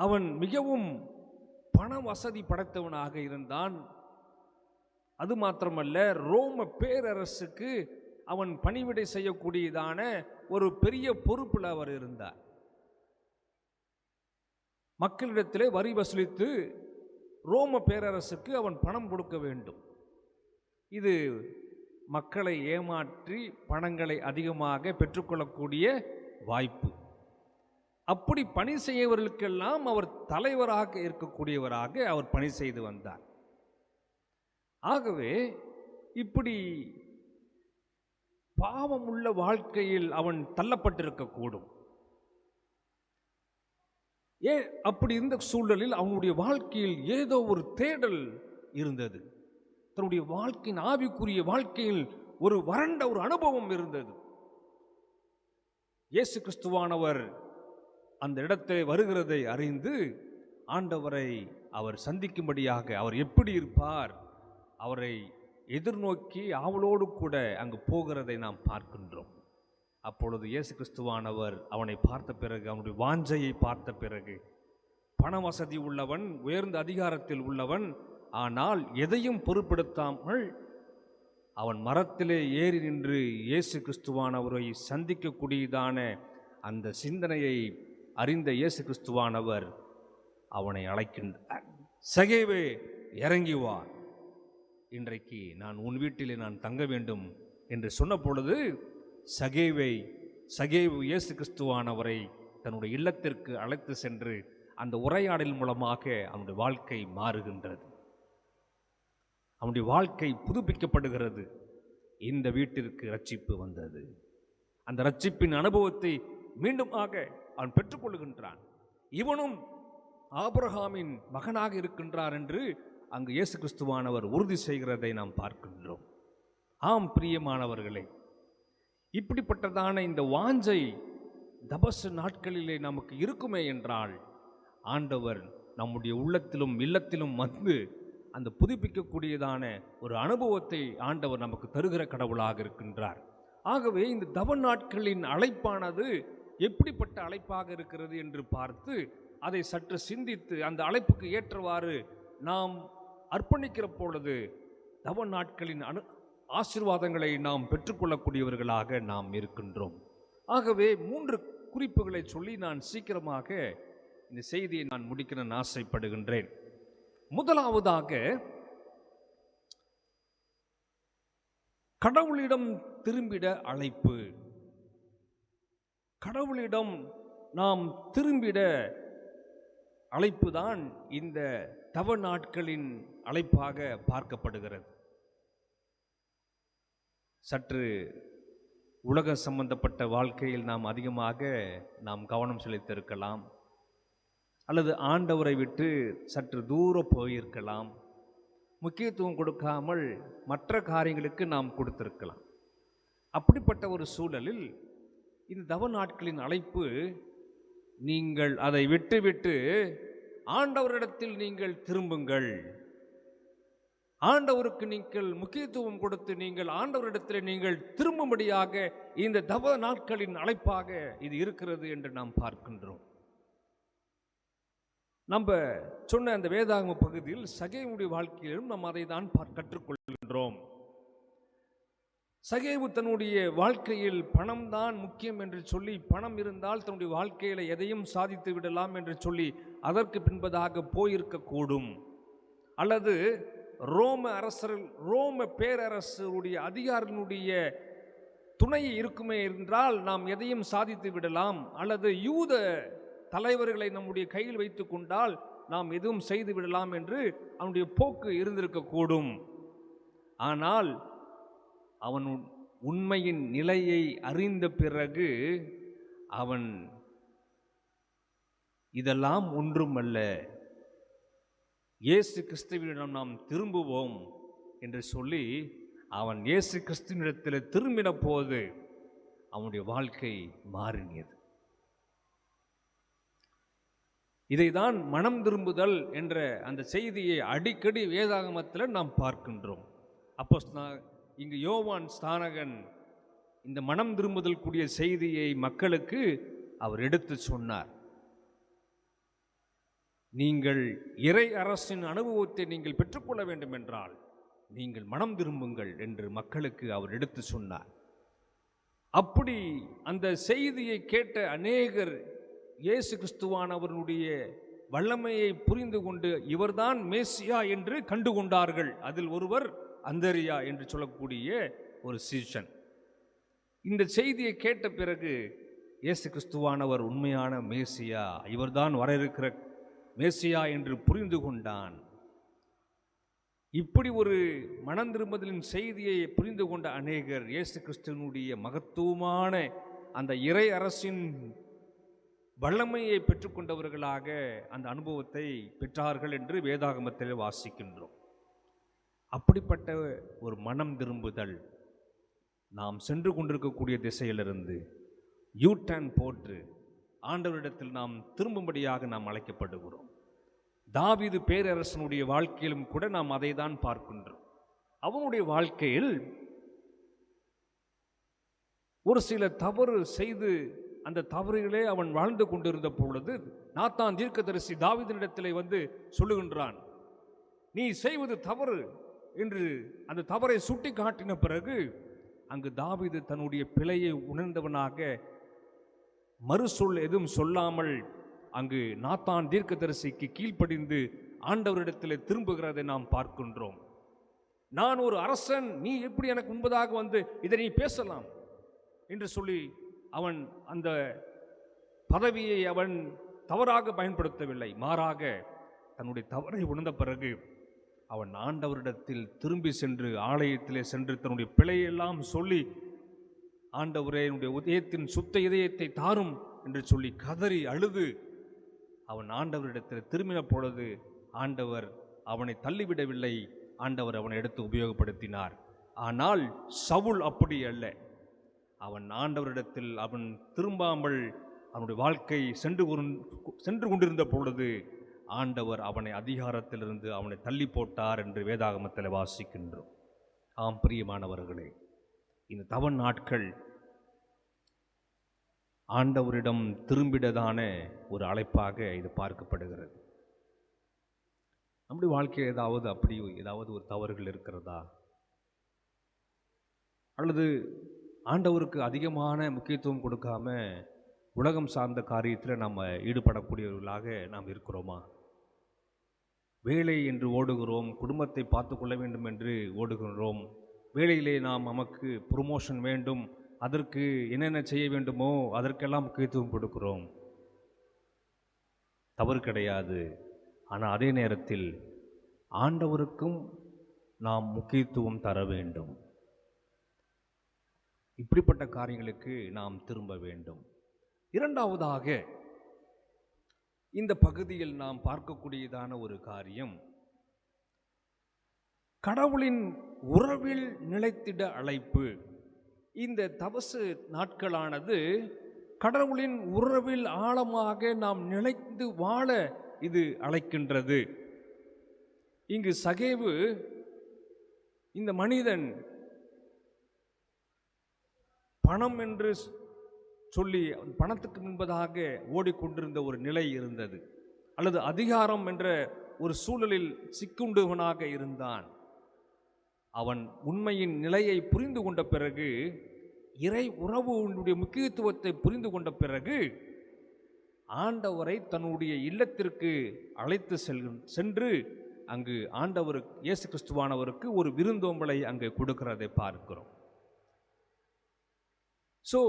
அவன் மிகவும் பண வசதி படைத்தவனாக இருந்தான். அது மாத்திரமல்ல, ரோம பேரரசுக்கு அவன் பணிவிடை செய்யக்கூடியதான ஒரு பெரிய பொறுப்பில் அவர் இருந்தார். மக்களிடத்திலே வரி வசூலித்து ரோம பேரரசுக்கு அவன் பணம் கொடுக்க வேண்டும். இது மக்களை ஏமாற்றி பணங்களை அதிகமாக பெற்றுக்கொள்ளக்கூடிய வாய்ப்பு. அப்படி பணி செய்யவர்களுக்கெல்லாம் அவர் தலைவராக இருக்கக்கூடியவராக அவர் பணி செய்து வந்தார். ஆகவே இப்படி பாவமுள்ள வாழ்க்கையில் அவன் தள்ளப்பட்டிருக்கக்கூடும். அப்படி இருந்த சூழலில் அவனுடைய வாழ்க்கையில் ஏதோ ஒரு தேடல் இருந்தது. தன்னுடைய வாழ்க்கையின் ஆவிக்குரிய வாழ்க்கையில் ஒரு வறண்ட ஒரு அனுபவம் இருந்தது. இயேசு கிறிஸ்துவானவர் அந்த இடத்தை வருகிறதை அறிந்து ஆண்டவரை அவர் சந்திக்கும்படியாக அவர் எப்படி இருப்பார் அவரை எதிர்நோக்கி ஆவலோடு கூட அங்கு போகிறதை நாம் பார்க்கின்றோம். அப்பொழுது இயேசு கிறிஸ்துவானவர் அவனை பார்த்த பிறகு, அவனுடைய வாஞ்சையை பார்த்த பிறகு, பண வசதி உள்ளவன், உயர்ந்த அதிகாரத்தில் உள்ளவன், ஆனால் எதையும் பொருட்படுத்தாமல் அவன் மரத்திலே ஏறி நின்று இயேசு கிறிஸ்துவானவரை சந்திக்கக்கூடியதான அந்த சிந்தனையை அறிந்த இயேசு கிறிஸ்துவானவர் அவனை அழைக்கின்றார். சகேவே, இறங்கி வா, இன்றைக்கு நான் உன் வீட்டிலே நான் தங்க வேண்டும் என்று சொன்ன பொழுது சகேவு இயேசு கிறிஸ்துவானவரை தன்னுடைய இல்லத்திற்கு அழைத்து சென்று அந்த உரையாடல் மூலமாக அவனுடைய வாழ்க்கை மாறுகின்றது. அவனுடைய வாழ்க்கை புதுப்பிக்கப்படுகிறது. இந்த வீட்டிற்கு ரட்சிப்பு வந்தது. அந்த ரட்சிப்பின் அனுபவத்தை மீண்டுமாக அவன் பெற்றுக்கொள்கின்றான். இவனும் ஆபிரகாமின் மகனாக இருக்கின்றார் என்று அங்கு இயேசு கிறிஸ்துவானவர் உறுதி செய்கிறதை நாம் பார்க்கின்றோம். ஆம் பிரியமானவர்களே, இப்படிப்பட்டதான இந்த வாஞ்சை தபசு நாட்களிலே நமக்கு இருக்குமே என்றால் ஆண்டவர் நம்முடைய உள்ளத்திலும் இல்லத்திலும் வந்து அந்த புதுப்பிக்கக்கூடியதான ஒரு அனுபவத்தை ஆண்டவர் நமக்கு தருகிற கடவுளாக இருக்கின்றார். ஆகவே இந்த தவ நாட்களின் அழைப்பானது எப்படிப்பட்ட அழைப்பாக இருக்கிறது என்று பார்த்து அதை சற்று சிந்தித்து அந்த அழைப்புக்கு ஏற்றவாறு நாம் அர்ப்பணிக்கிற பொழுது தவ நாட்களின் ஆசீர்வாதங்களை நாம் பெற்றுக்கொள்ளக்கூடியவர்களாக நாம் இருக்கின்றோம். ஆகவே 3 குறிப்புகளை சொல்லி நான் சீக்கிரமாக இந்த செய்தியை நான் முடிக்க ஆசைப்படுகின்றேன். முதலாவதாக, கடவுளிடம் திரும்பிட அழைப்பு. கடவுளிடம் நாம் திரும்பிட அழைப்பு தான் இந்த தவ நாட்களின் அழைப்பாக பார்க்கப்படுகிறது. சற்று உலக சம்பந்தப்பட்ட வாழ்க்கையில் நாம் அதிகமாக கவனம் செலுத்தியிருக்கலாம், அல்லது ஆண்டவரை விட்டு சற்று தூரம் போயிருக்கலாம். முக்கியத்துவம் கொடுக்காமல் மற்ற காரியங்களுக்கு நாம் கொடுத்திருக்கலாம். அப்படிப்பட்ட ஒரு சூழலில் இந்த தவ நாட்களின் அழைப்பு, நீங்கள் அதை விட்டுவிட்டு ஆண்டவரிடத்தில் நீங்கள் திரும்புங்கள். ஆண்டவருக்கு நீங்கள் முக்கியத்துவம் கொடுத்து நீங்கள் ஆண்டவரிடத்தில் நீங்கள் திரும்பும்படியாக இந்த தவ நாட்களின் அழைப்பாக இது இருக்கிறது என்று நாம் பார்க்கின்றோம். நம்ம சொன்ன அந்த வேதாகம பகுதியில் சகேவுடைய வாழ்க்கையிலும் நாம் அதை தான் கற்றுக்கொள்கின்றோம். சகேவு தன்னுடைய வாழ்க்கையில் பணம் தான் முக்கியம் என்று சொல்லி, பணம் இருந்தால் தன்னுடைய வாழ்க்கையில எதையும் சாதித்து விடலாம் என்று சொல்லி அதற்கு பின்பதாக போயிருக்கக்கூடும். அல்லது ரோம பேரரசருடைய அதிகாரினுடைய துணை இருக்குமே என்றால் நாம் எதையும் சாதித்து விடலாம், அல்லது யூத தலைவர்களை நம்முடைய கையில் வைத்து கொண்டால் நாம் எதுவும் செய்து விடலாம் என்று அவனுடைய போக்கு இருந்திருக்கக்கூடும். ஆனால் அவன் உண்மையின் நிலையை அறிந்த பிறகு அவன் இதெல்லாம் ஒன்றுமல்ல, இயேசு கிறிஸ்துவிடம் நாம் திரும்புவோம் என்று சொல்லி அவன் இயேசு கிறிஸ்துவிடத்தில் திரும்பின போது அவனுடைய வாழ்க்கை மாறினது. இதைதான் மனம் திரும்புதல் என்ற அந்த செய்தியை அடிக்கடி வேதாகமத்தில் நாம் பார்க்கின்றோம். அப்போ இங்கு யோவான் ஸ்நானகன் இந்த மனம் திரும்புதல் கூடிய செய்தியை மக்களுக்கு அவர் எடுத்து சொன்னார். நீங்கள் இறை அரசின் அனுபவத்தை நீங்கள் பெற்றுக்கொள்ள வேண்டும் என்றால் நீங்கள் மனம் திரும்புங்கள் என்று மக்களுக்கு அவர் எடுத்து சொன்னார். அப்படி அந்த செய்தியை கேட்ட அநேகர் இயேசு கிறிஸ்துவானவருடைய வல்லமையை புரிந்து கொண்டு இவர்தான் மேசியா என்று கண்டுகொண்டார்கள். அதில் ஒருவர் அந்தரியா என்று சொல்லக்கூடிய ஒரு சீஷன். இந்த செய்தியை கேட்ட பிறகு இயேசு கிறிஸ்துவானவர் உண்மையான மேசியா, இவர்தான் வர இருக்கிற மேசியா என்று புரிந்து கொண்டான். இப்படி ஒரு மனம் திரும்புதலின் செய்தியை புரிந்து கொண்ட அநேகர் இயேசு கிறிஸ்துவனுடைய மகத்துவமான அந்த இறை அரசின் வல்லமையை பெற்றுக்கொண்டவர்களாக அந்த அனுபவத்தை பெற்றார்கள் என்று வேதாகமத்தில் வாசிக்கின்றோம். அப்படிப்பட்ட ஒரு மனம் திரும்புதல் நாம் சென்று கொண்டிருக்கக்கூடிய திசையிலிருந்து யூட்டர்ன் போட்டு ஆண்டவரிடத்தில் நாம் திரும்பும்படியாக நாம் அழைக்கப்படுகிறோம். தாவீது பேரரசனுடைய வாழ்க்கையிலும் கூட நாம் அதை தான் பார்க்கின்றோம். அவனுடைய வாழ்க்கையில் ஒரு சில தவறு செய்து அந்த தவறுகளே அவன் வாழ்ந்து கொண்டிருந்த பொழுது நாத்தான் தீர்க்கதரிசி தாவீதினிடத்திலே வந்து சொல்லுகின்றான், நீ செய்வது தவறு என்று அந்த தவறை சுட்டி காட்டின பிறகு அங்கு தாவீது தன்னுடைய பிழையை உணர்ந்தவனாக மறுசொல் எதுவும் சொல்லாமல் அங்கு நாத்தான் தீர்க்கதரிசிக்கு கீழ்ப்படிந்து ஆண்டவரிடத்தில் திரும்புகிறதை நாம் பார்க்கின்றோம். நான் ஒரு அரசன், நீ எப்படி எனக்கு முன்பதாக வந்து இதை நீ பேசலாம் என்று சொல்லி அவன் அந்த பதவியை அவன் தவறாக பயன்படுத்தவில்லை. மாறாக தன்னுடைய தவறை உணர்ந்த பிறகு அவன் ஆண்டவரிடத்தில் திரும்பி சென்று ஆலயத்திலே சென்று தன்னுடைய பிழையெல்லாம் சொல்லி, ஆண்டவரே என்னுடைய இதயத்தின் சுத்த இதயத்தை தாரும் என்று சொல்லி கதறி அழுது அவன் ஆண்டவரிடத்தில் திரும்பின பொழுது ஆண்டவர் அவனை தள்ளிவிடவில்லை, ஆண்டவர் அவனை எடுத்து உபயோகப்படுத்தினார். ஆனால் சவுல் அப்படி அல்ல. அவன் ஆண்டவரிடத்தில் அவன் திரும்பாமல் அவனுடைய வாழ்க்கை சென்று கொண்டிருந்த பொழுது ஆண்டவர் அவனை அதிகாரத்திலிருந்து அவனை தள்ளி போட்டார் என்று வேதாகமத்தில் வாசிக்கின்றோம். ஆம் பிரியமானவர்களே, இந்த தவ நாட்கள் ஆண்டவரிடம் திரும்பிடதான ஒரு அழைப்பாக இது பார்க்கப்படுகிறது. நம்முடைய வாழ்க்கையில் ஏதாவது ஒரு தவறுகள் இருக்கிறதா, அல்லது ஆண்டவருக்கு அதிகமான முக்கியத்துவம் கொடுக்காம உலகம் சார்ந்த காரியத்தில் நாம் ஈடுபடக்கூடியவர்களாக நாம் இருக்கிறோமா? வேலை என்று ஓடுகிறோம், குடும்பத்தை பார்த்து கொள்ள வேண்டும் என்று ஓடுகிறோம். வேலையிலே நமக்கு ப்ரொமோஷன் வேண்டும், அதற்கு என்னென்ன செய்ய வேண்டுமோ அதற்கெல்லாம் முக்கியத்துவம் கொடுக்கிறோம். தவறு கிடையாது. ஆனால் அதே நேரத்தில் ஆண்டவருக்கும் நாம் முக்கியத்துவம் தர வேண்டும். இப்படிப்பட்ட காரியங்களுக்கு நாம் திரும்ப வேண்டும். இரண்டாவதாக இந்த பகுதியில் நாம் பார்க்கக்கூடியதான ஒரு காரியம், கடவுளின் உறவில் நிலைத்திட அழைப்பு. இந்த தபசு நாட்களானது கடவுளின் உறவில் ஆழமாக நாம் நிலைத்து வாழ இது அழைக்கின்றது. இங்கு சகேவு இந்த மனிதன் பணம் என்று சொல்லி பணத்துக்கு முன்பதாக ஓடிக்கொண்டிருந்த ஒரு நிலை இருந்தது, அல்லது அதிகாரம் என்ற ஒரு சூழலில் சிக்குண்டவனாக இருந்தான். அவன் உண்மையின் நிலையை புரிந்து கொண்ட பிறகு, இறை உறவுடைய முக்கியத்துவத்தை புரிந்து கொண்ட பிறகு, ஆண்டவரை தன்னுடைய இல்லத்திற்கு அழைத்து சென்று அங்கு ஆண்டவருக்கு, இயேசு கிறிஸ்துவானவருக்கு ஒரு விருந்தோம்பலை அங்கு கொடுக்கிறதை பார்க்கிறோம். ஸோ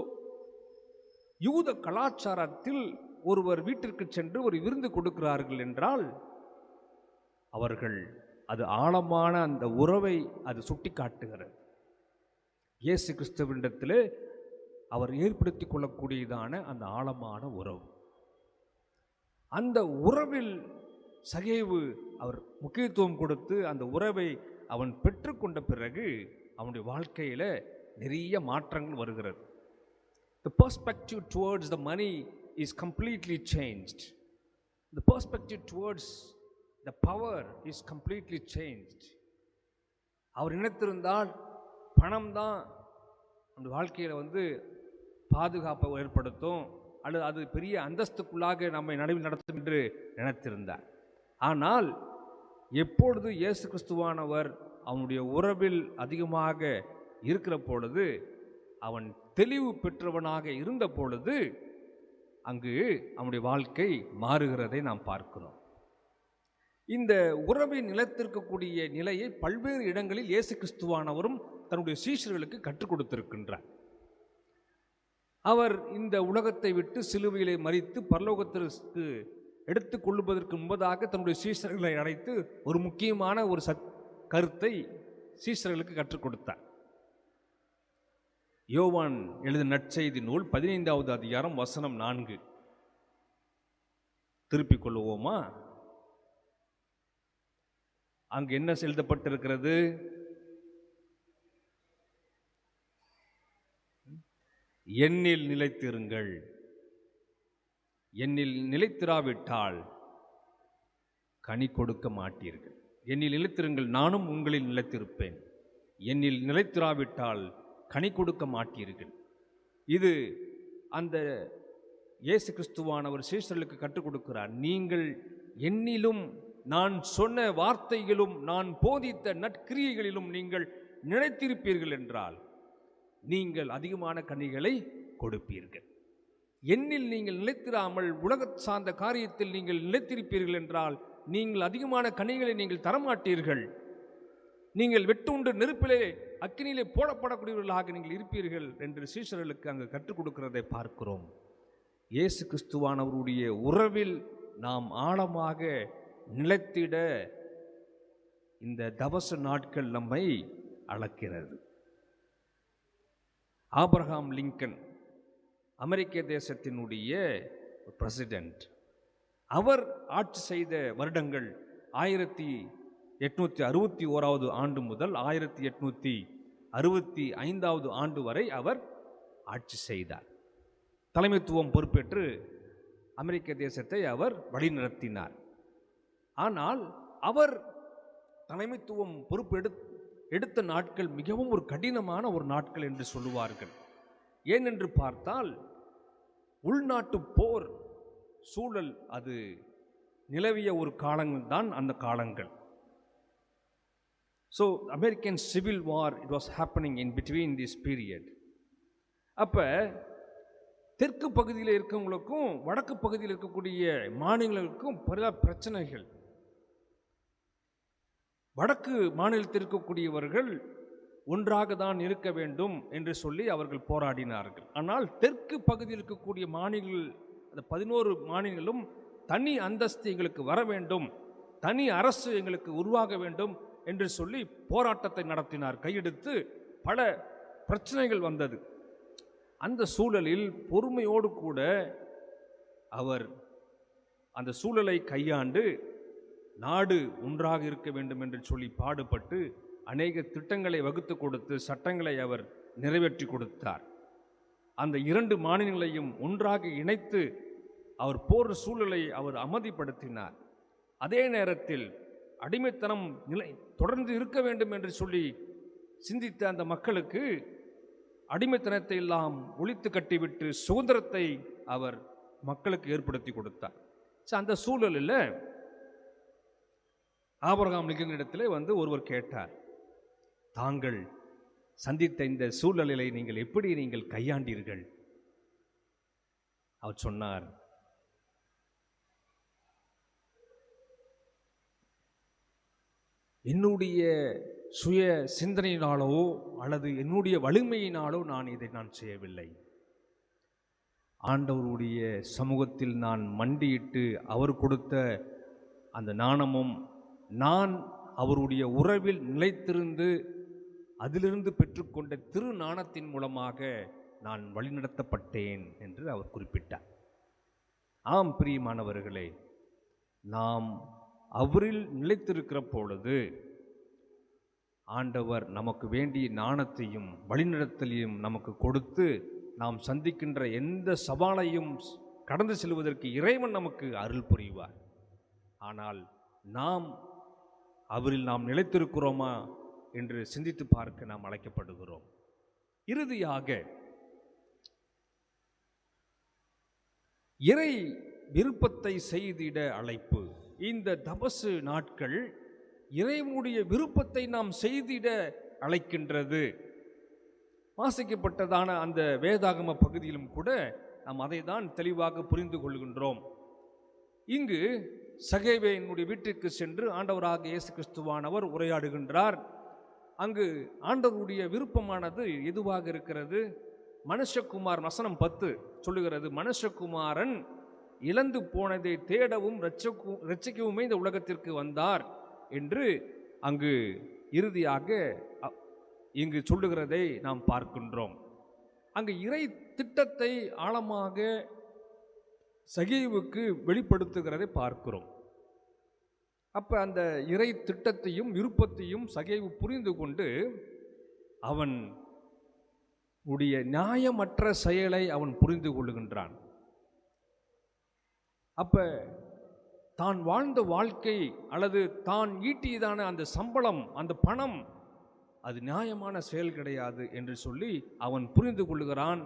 யூத கலாச்சாரத்தில் ஒருவர் வீட்டிற்கு சென்று ஒரு விருந்து கொடுக்கிறார்கள் என்றால் அவர்கள் அது ஆழமான அந்த உறவை அது சுட்டி காட்டுகிறது. இயேசு கிறிஸ்துவினிடத்திலே அவர் ஏற்படுத்தி கொள்ளக்கூடியதான அந்த ஆழமான உறவு, அந்த உறவில் சகேவு அவர் முக்கியத்துவம் கொடுத்து அந்த உறவை அவன் பெற்றுக்கொண்ட பிறகு அவனுடைய வாழ்க்கையில் நிறைய மாற்றங்கள் வருகிறது. The perspective towards the money is completely changed. The perspective towards the power is completely changed. அவர் நினைத்திருந்தால் பணம் தான் அந்த வாழ்க்கையில் பாதுகாப்பை ஏற்படுத்தும், அல்லது அது பெரிய அந்தஸ்துக்குள்ளாக நம்மை நடுவில் நடத்தும் என்று நினைத்திருந்தார். ஆனால் எப்பொழுது இயேசு கிறிஸ்துவானவர் அவனுடைய உறவில் அதிகமாக இருக்கிற பொழுது, அவன் தெளிவு பெற்றவனாக இருந்த பொழுது அங்கு அவனுடைய வாழ்க்கை மாறுகிறதை நாம் பார்க்கிறோம். இந்த உறவை நிலைத்திருக்கக்கூடிய நிலையை பல்வேறு இடங்களில் இயேசு கிறிஸ்துவானவரும் தன்னுடைய சீஷர்களுக்கு கற்றுக் கொடுத்திருக்கின்றார். அவர் இந்த உலகத்தை விட்டு சிலுவையிலே மரித்து பரலோகத்திற்கு எடுத்துக் கொள்ளுவதற்கு முன்பதாக தன்னுடைய சீஷர்களை அழைத்து ஒரு முக்கியமான ஒரு கருத்தை சீஷர்களுக்கு கற்றுக் கொடுத்தார். யோவான் எழுதின நற்செய்தி நூல் 15வது அதிகாரம் வசனம் 4 திருப்பிக் கொள்ளுவோமா? அங்கு என்ன எழுதப்பட்டிருக்கிறது? என்னில் நிலைத்திருங்கள், என்னில் நிலைத்திராவிட்டால் கனி கொடுக்க மாட்டீர்கள். என்னில் நிலைத்திருங்கள், நானும் உங்களில் நிலைத்திருப்பேன். என்னில் நிலைத்திராவிட்டால் கனி கொடுக்க மாட்டீர்கள். இது அந்த இயேசு கிறிஸ்துவானவர் சீஷர்களுக்கு கற்றுக் கொடுக்கிறார். நீங்கள் என்னிலும் நான் சொன்ன வார்த்தைகளும் நான் போதித்த நற்கிரியைகளிலும் நீங்கள் நிலைத்திருப்பீர்கள் என்றால் நீங்கள் அதிகமான கனிகளை கொடுப்பீர்கள். என்னில் நீங்கள் நிலைத்திராமல் உலக சார்ந்த காரியத்தில் நீங்கள் நிலைத்திருப்பீர்கள் என்றால் நீங்கள் அதிகமான கனிகளை நீங்கள் தரமாட்டீர்கள். நீங்கள் வெட்டுண்டு நெருப்பிலே அக்கினியிலே போடப்படக்கூடியவர்களாக நீங்கள் இருப்பீர்கள் என்று சீஷர்களுக்கு அங்கு கற்றுக் கொடுக்கிறதை பார்க்கிறோம். இயேசு கிறிஸ்துவானவருடைய உறவில் நாம் ஆழமாக நிலைத்திட இந்த தவச நாட்கள் நம்மை அழைக்கிறது. ஆபிரகாம் லிங்கன் அமெரிக்க தேசத்தினுடைய பிரசிடென்ட், அவர் ஆட்சி செய்த வருடங்கள் 1861வது ஆண்டு முதல் 1865வது ஆண்டு வரை அவர் ஆட்சி செய்தார். தலைமைத்துவம் பொறுப்பேற்று அமெரிக்க தேசத்தை அவர் வழிநடத்தினார். ஆனால் அவர் தலைமைத்துவம் எடுத்த நாட்கள் மிகவும் ஒரு கடினமான ஒரு நாட்கள் என்று சொல்லுவார்கள். ஏனென்று பார்த்தால் உள்நாட்டு போர் சூழல் அது நிலவிய ஒரு காலங்கள் தான் அந்த காலங்கள். So American civil war it was happening in between this period. அப்போ தெற்கு பகுதியில் இருக்கவங்களுக்கும் வடக்கு பகுதியில் இருக்கக்கூடிய மாநிலங்களுக்கும் பல பிரச்சனைகள். வடக்கு மாநிலத்தில் இருக்கக்கூடியவர்கள் ஒன்றாக தான் இருக்க வேண்டும் என்று சொல்லி அவர்கள் போராடினார்கள். ஆனால் தெற்கு பகுதியில் இருக்கக்கூடிய மாநிலங்கள், அந்த 11 மாநிலங்களும் தனி அந்தஸ்து எங்களுக்கு வர வேண்டும், தனி அரசு எங்களுக்கு உருவாக வேண்டும் என்று சொல்லி போராட்டத்தை நடத்தினார். கையெடுத்து பல பிரச்சனைகள் வந்தது. அந்த சூழலில் பொறுமையோடு கூட அவர் அந்த சூழலை கையாண்டு நாடு ஒன்றாக இருக்க வேண்டும் என்று சொல்லி பாடுபட்டு அநேக திட்டங்களை வகுத்து கொடுத்து சட்டங்களை அவர் நிறைவேற்றி கொடுத்தார். அந்த 2 மாநிலங்களையும் ஒன்றாக இணைத்து அவர் போர் சூழலை அவர் அமைதிப்படுத்தினார். அதே நேரத்தில் அடிமைத்தனம் தொடர்ந்து இருக்க வேண்டும் என்று சொல்லி சிந்தித்த அந்த மக்களுக்கு அடிமைத்தனத்தை எல்லாம் ஒழித்து கட்டிவிட்டு சுதந்திரத்தை அவர் மக்களுக்கு ஏற்படுத்தி கொடுத்தார். அந்த சூழலில் ஆபிரகாம் லிங்கன் இடத்திலே ஒருவர் கேட்டார், தாங்கள் சந்தித்த இந்த சூழலை நீங்கள் எப்படி கையாண்டீர்கள்? அவர் சொன்னார், என்னுடைய சுய சிந்தனையினாலோ அல்லது என்னுடைய வலிமையினாலோ நான் இதை செய்யவில்லை. ஆண்டவருடைய சமூகத்தில் நான் மண்டியிட்டு அவர் கொடுத்த அந்த நாணமும் நான் அவருடைய உறவில் நிலைத்திருந்து அதிலிருந்து பெற்றுக்கொண்ட திரு நாணத்தின் மூலமாக நான் வழிநடத்தப்பட்டேன் என்று அவர் குறிப்பிட்டார். ஆம் பிரியமானவர்களே, நாம் அவரில் நிலைத்திருக்கிற பொழுது ஆண்டவர் நமக்கு வேண்டிய நாணத்தையும் வழிநடத்தலையும் நமக்கு கொடுத்து நாம் சந்திக்கின்ற எந்த சவாலையும் கடந்து செல்வதற்கு இறைவன் நமக்கு அருள் புரிவார். ஆனால் நாம் அவரில் நிலைத்திருக்கிறோமா என்று சிந்தித்து பார்க்க நாம் அழைக்கப்படுகிறோம். இறுதியாக இறை விருப்பத்தை செய்திட அழைப்பு. இந்த தபசு நாட்கள் இறைவனுடைய விருப்பத்தை நாம் செய்திட அழைக்கின்றது. வாசிக்கப்பட்டதான அந்த வேதாகம பகுதியிலும் கூட நாம் அதை தான் தெளிவாக புரிந்து கொள்கின்றோம். இங்கு சகேவேயினுடைய வீட்டிற்கு சென்று ஆண்டவராக இயேசு கிறிஸ்துவானவர் உரையாடுகின்றார். அங்கு ஆண்டவருடைய விருப்பமானது எதுவாக இருக்கிறது? மனுஷகுமார் வசனம் 10 சொல்லுகிறது, மனுஷகுமாரன் இழந்து போனதை தேடவும் இரட்சிக்கவுமே இந்த உலகத்திற்கு வந்தார் என்று அங்கு இறுதியாக இங்கு சொல்லுகிறதை நாம் பார்க்கின்றோம். அங்கு இறை திட்டத்தை ஆழமாக சகேவுக்கு வெளிப்படுத்துகிறதை பார்க்கிறோம். அப்ப அந்த இறை திட்டத்தையும் விருப்பத்தையும் சகேவு புரிந்து கொண்டு அவன் உடைய நியாயமற்ற செயலை அவன் புரிந்து கொள்ளுகின்றான். அப்ப தான் வாழ்ந்த வாழ்க்கை அல்லது தான் ஈட்டியதான அந்த சம்பளம், அந்த பணம், அது நியாயமான செயல் கிடையாது என்று சொல்லி அவன் புரிந்து கொள்ளுகிறான்.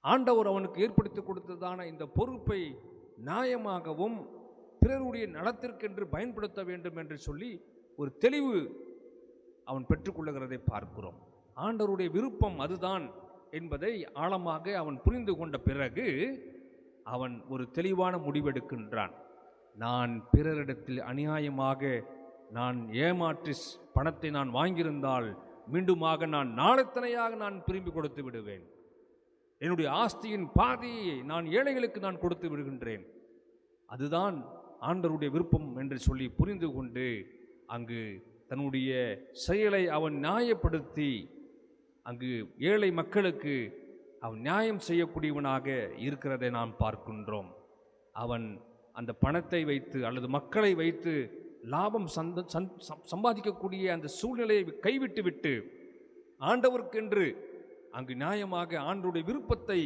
ஆண்டவர் அவனுக்கு ஏற்படுத்தி கொடுத்ததான இந்த பொறுப்பை நியாயமாகவும் பிறருடைய நலத்திற்கென்று பயன்படுத்த வேண்டும் என்று சொல்லி ஒரு தெளிவு அவன் பெற்றுக்கொள்ளுகிறதை பார்க்கிறோம். ஆண்டவருடைய விருப்பம் அதுதான் என்பதை ஆழமாக அவன் புரிந்து கொண்ட பிறகு அவன் ஒரு தெளிவான முடிவெடுக்கின்றான். நான் பிறரிடத்தில் அநியாயமாக நான் ஏமாற்றி பணத்தை நான் வாங்கியிருந்தால் மீண்டுமாக நான் நாளத்தனையாக நான் திரும்பி கொடுத்து விடுவேன். என்னுடைய ஆஸ்தியின் பாதியை நான் ஏழைகளுக்கு நான் கொடுத்து விடுகின்றேன். அதுதான் ஆண்டவருடைய விருப்பம் என்று சொல்லி புரிந்து கொண்டு அங்கு தன்னுடைய செயலை அவன் நியாயப்படுத்தி அங்கு ஏழை மக்களுக்கு அவன் நியாயம் செய்யக்கூடியவனாக இருக்கிறதை நாம் பார்க்கின்றோம். அவன் அந்த பணத்தை வைத்து அல்லது மக்களை வைத்து லாபம் சம்பாதிக்கக்கூடிய அந்த சூழ்நிலையை கைவிட்டு விட்டு ஆண்டவருக்கென்று அங்கு நியாயமாக ஆண்டவருடைய விருப்பத்தை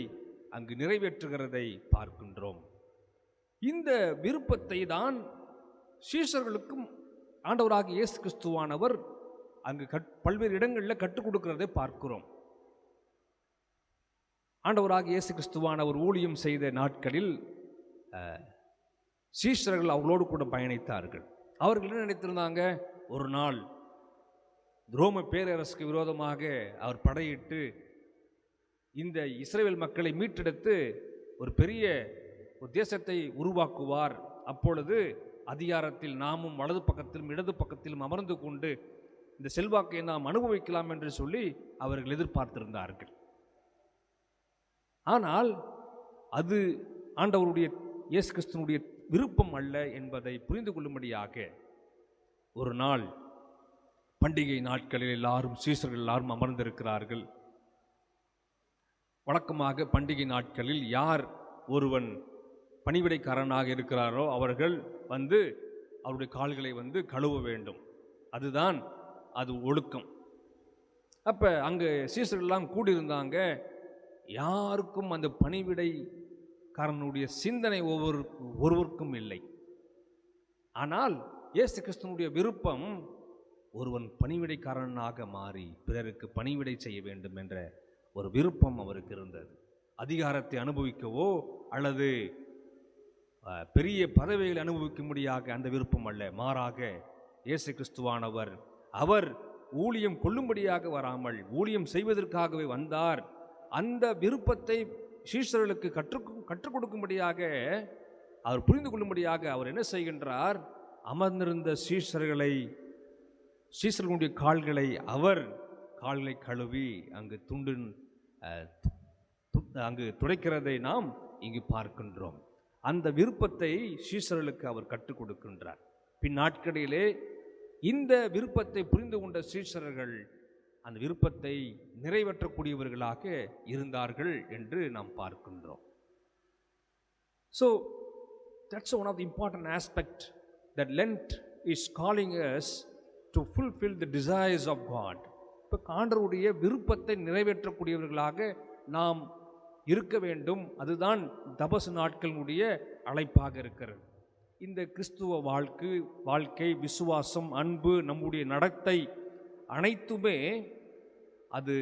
அங்கு நிறைவேற்றுகிறதை பார்க்கின்றோம். இந்த விருப்பத்தை தான் சீஷர்களுக்கும் ஆண்டவராக இயேசு கிறிஸ்துவானவர் அங்கு பல்வேறு இடங்களில் கற்றுக் கொடுக்கிறதை பார்க்கிறோம். ஆண்டவராக இயேசு கிறிஸ்துவானவர் ஊழியம் செய்த நாட்களில் சீஷர்கள் அவர்களோடு கூட பயணித்தார்கள். அவர்கள் என்ன நினைத்திருந்தாங்க? ஒரு நாள் ரோம பேரரசுக்கு விரோதமாக அவர் படையிட்டு இந்த இஸ்ரவேல் மக்களை மீட்டெடுத்து ஒரு பெரிய ஒரு தேசத்தை உருவாக்குவார். அப்பொழுது அதிகாரத்தில் நாமும் வலது பக்கத்திலும் இடது பக்கத்திலும் அமர்ந்து கொண்டு இந்த செல்வாக்கை நாம் அனுபவிக்கலாம் என்று சொல்லி அவர்கள் எதிர்பார்த்திருந்தார்கள். ஆனால் அது ஆண்டவருடைய இயேசு கிறிஸ்துவினுடைய விருப்பம் அல்ல என்பதை புரிந்து கொள்ளும்படியாக ஒரு நாள் பண்டிகை நாட்களில் எல்லாரும் சீஷர்கள் எல்லாரும் அமர்ந்திருக்கிறார்கள். வழக்கமாக பண்டிகை நாட்களில் யார் ஒருவன் பணிவிடைக்காரனாக இருக்கிறாரோ அவர்கள் அவருடைய கால்களை கழுவ வேண்டும். அதுதான் அது ஒழுக்கம். அப்போ அங்கே சீஷர்கள்லாம் கூடியிருந்தாங்க. யாருக்கும் அந்த பணிவிடை காரனுடைய சிந்தனை ஒருவருக்கும் இல்லை. ஆனால் இயேசு கிறிஸ்துவனுடைய விருப்பம் ஒருவன் பணிவிடைக்காரனாக மாறி பிறருக்கு பணிவிடை செய்ய வேண்டும் என்ற ஒரு விருப்பம் அவருக்கு இருந்தது. அதிகாரத்தை அனுபவிக்கவோ அல்லது பெரிய பதவிகளை அனுபவிக்கும்படியாக அந்த விருப்பம் அல்ல. மாறாக இயேசு கிறிஸ்துவானவர் அவர் ஊழியம் கொள்ளும்படியாக வராமல் ஊழியம் செய்வதற்காகவே வந்தார். அந்த விருப்பத்தை சீஷர்களுக்கு கற்றுக் கொடுக்கும்படியாக, அவர் புரிந்து கொள்ளும்படியாக அவர் என்ன செய்கின்றார்? அமர்ந்திருந்த சீஷர்களுடைய கால்களை அவர் கால்களை கழுவி அங்கு துடைக்கிறதை நாம் இங்கு பார்க்கின்றோம். அந்த விருப்பத்தை சீஷர்களுக்கு அவர் கற்றுக் கொடுக்கின்றார். பின் நாட்களிலே இந்த விருப்பத்தை புரிந்து கொண்ட சீஷர்கள் அந்த விருப்பத்தை நிறைவேற்றக்கூடியவர்களாக இருந்தார்கள் என்று நாம் பார்க்கின்றோம். So that's one of the important aspect that Lent is calling us to fulfill the desires of God. இப்போ ஆண்டவருடைய விருப்பத்தை நிறைவேற்றக்கூடியவர்களாக நாம் இருக்க வேண்டும். அதுதான் தபசு நாட்களுடைய அழைப்பாக இருக்கிறது. இந்த கிறிஸ்துவ வாழ்க்கை, விசுவாசம், அன்பு, நம்முடைய நடத்தை அனைத்துமே அது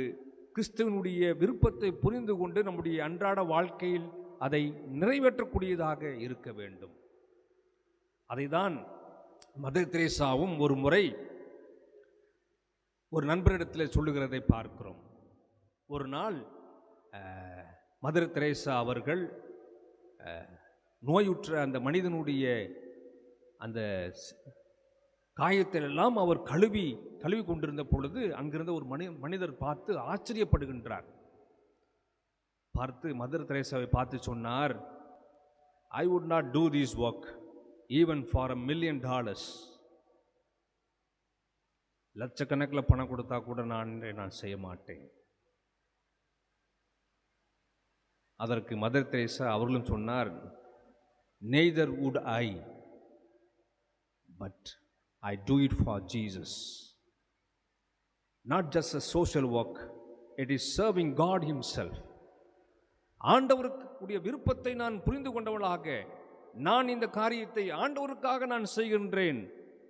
கிறிஸ்துவனுடைய விருப்பத்தை புரிந்து கொண்டு நம்முடைய அன்றாட வாழ்க்கையில் அதை நிறைவேற்றக்கூடியதாக இருக்க வேண்டும். அதைதான் மதர் தெரேசாவும் ஒரு முறை ஒரு நண்பரிடத்தில் சொல்லுகிறதை பார்க்கிறோம். ஒரு நாள் மதர் தெரேசா அவர்கள் நோயுற்ற அந்த மனிதனுடைய அந்த காயத்திலெல்லாம் அவர் கழுவி கொண்டிருந்த பொழுது அங்கிருந்த ஒரு மனிதர் பார்த்து ஆச்சரியப்படுகின்றார். பார்த்து மதர் தெரேசாவை பார்த்து சொன்னார், I would not do this work even for $1 million. லட்சக்கணக்கில் பணம் கொடுத்தா கூட நான் செய்ய மாட்டேன். அதற்கு மதர் தெரேசா அவர்களும் சொன்னார், neither would I, but I do it for Jesus. Not just a social work, it is serving God himself. ஆண்டவருடைய விருப்பத்தை நான் புரிந்து கொண்டவளாக நான் இந்த காரியத்தை ஆண்டவருக்காக நான் செய்கின்றேன்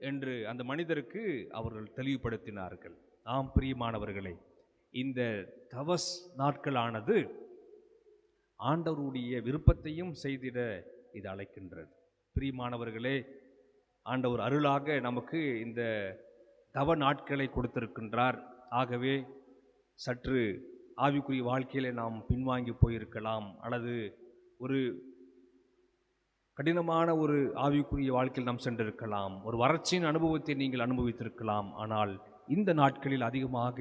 என்று அந்த மனிதருக்கு அவர்கள் தெளிவுபடுத்தினார்கள். ஆம் பிரியமானவர்களே, இந்த தவஸ் நாட்களானது ஆண்டவருடைய விருப்பத்தையும் செய்திட இது அழைக்கின்றது. பிரியமானவர்களே, ஆண்டவர் அருளாக நமக்கு இந்த தவ நாட்களை கொடுத்திருக்கின்றார். ஆகவே சற்று ஆவிக்குரிய வாழ்க்கையிலே நாம் பின்வாங்கி போயிருக்கலாம், அல்லது ஒரு கடினமான ஒரு ஆவிக்குரிய வாழ்க்கையில் நாம் சென்றிருக்கலாம், ஒரு வறட்சியின் அனுபவத்தை நீங்கள் அனுபவித்திருக்கலாம். ஆனால் இந்த நாட்களில் அதிகமாக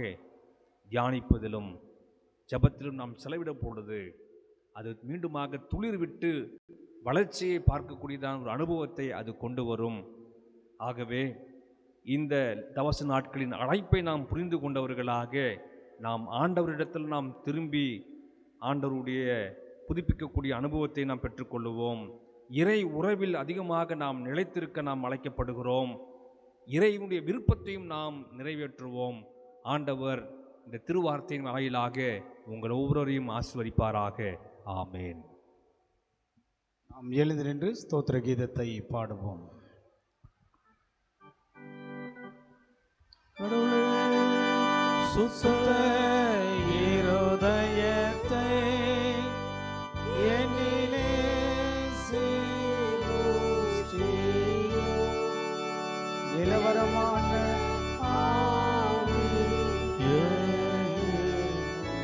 தியானிப்பதிலும் ஜபத்திலும் நாம் செலவிடும் பொழுது அது மீண்டுமாக துளிர் விட்டு வளர்ச்சியை பார்க்கக்கூடியதான ஒரு அனுபவத்தை அது கொண்டு வரும். ஆகவே இந்த தவச நாட்களின் அழைப்பை நாம் புரிந்து கொண்டவர்களாக நாம் ஆண்டவரிடத்தில் நாம் திரும்பி ஆண்டவருடைய புதுப்பிக்கக்கூடிய அனுபவத்தை நாம் பெற்றுக்கொள்ளுவோம். இறை உறவில் அதிகமாக நாம் நிலைத்திருக்க நாம் அழைக்கப்படுகிறோம். இறைவனுடைய விருப்பத்தையும் நாம் நிறைவேற்றுவோம். ஆண்டவர் இந்த திருவார்த்தையின் வாயிலாக உங்கள் ஒவ்வொருவரையும் ஆசீர்வதிப்பாராக. ஆமேன். நாம் எழுந்து நின்று ஸ்தோத்திர கீதத்தை பாடுவோம். சுத்த இருதயத்தை என்னிலே நிலவரமான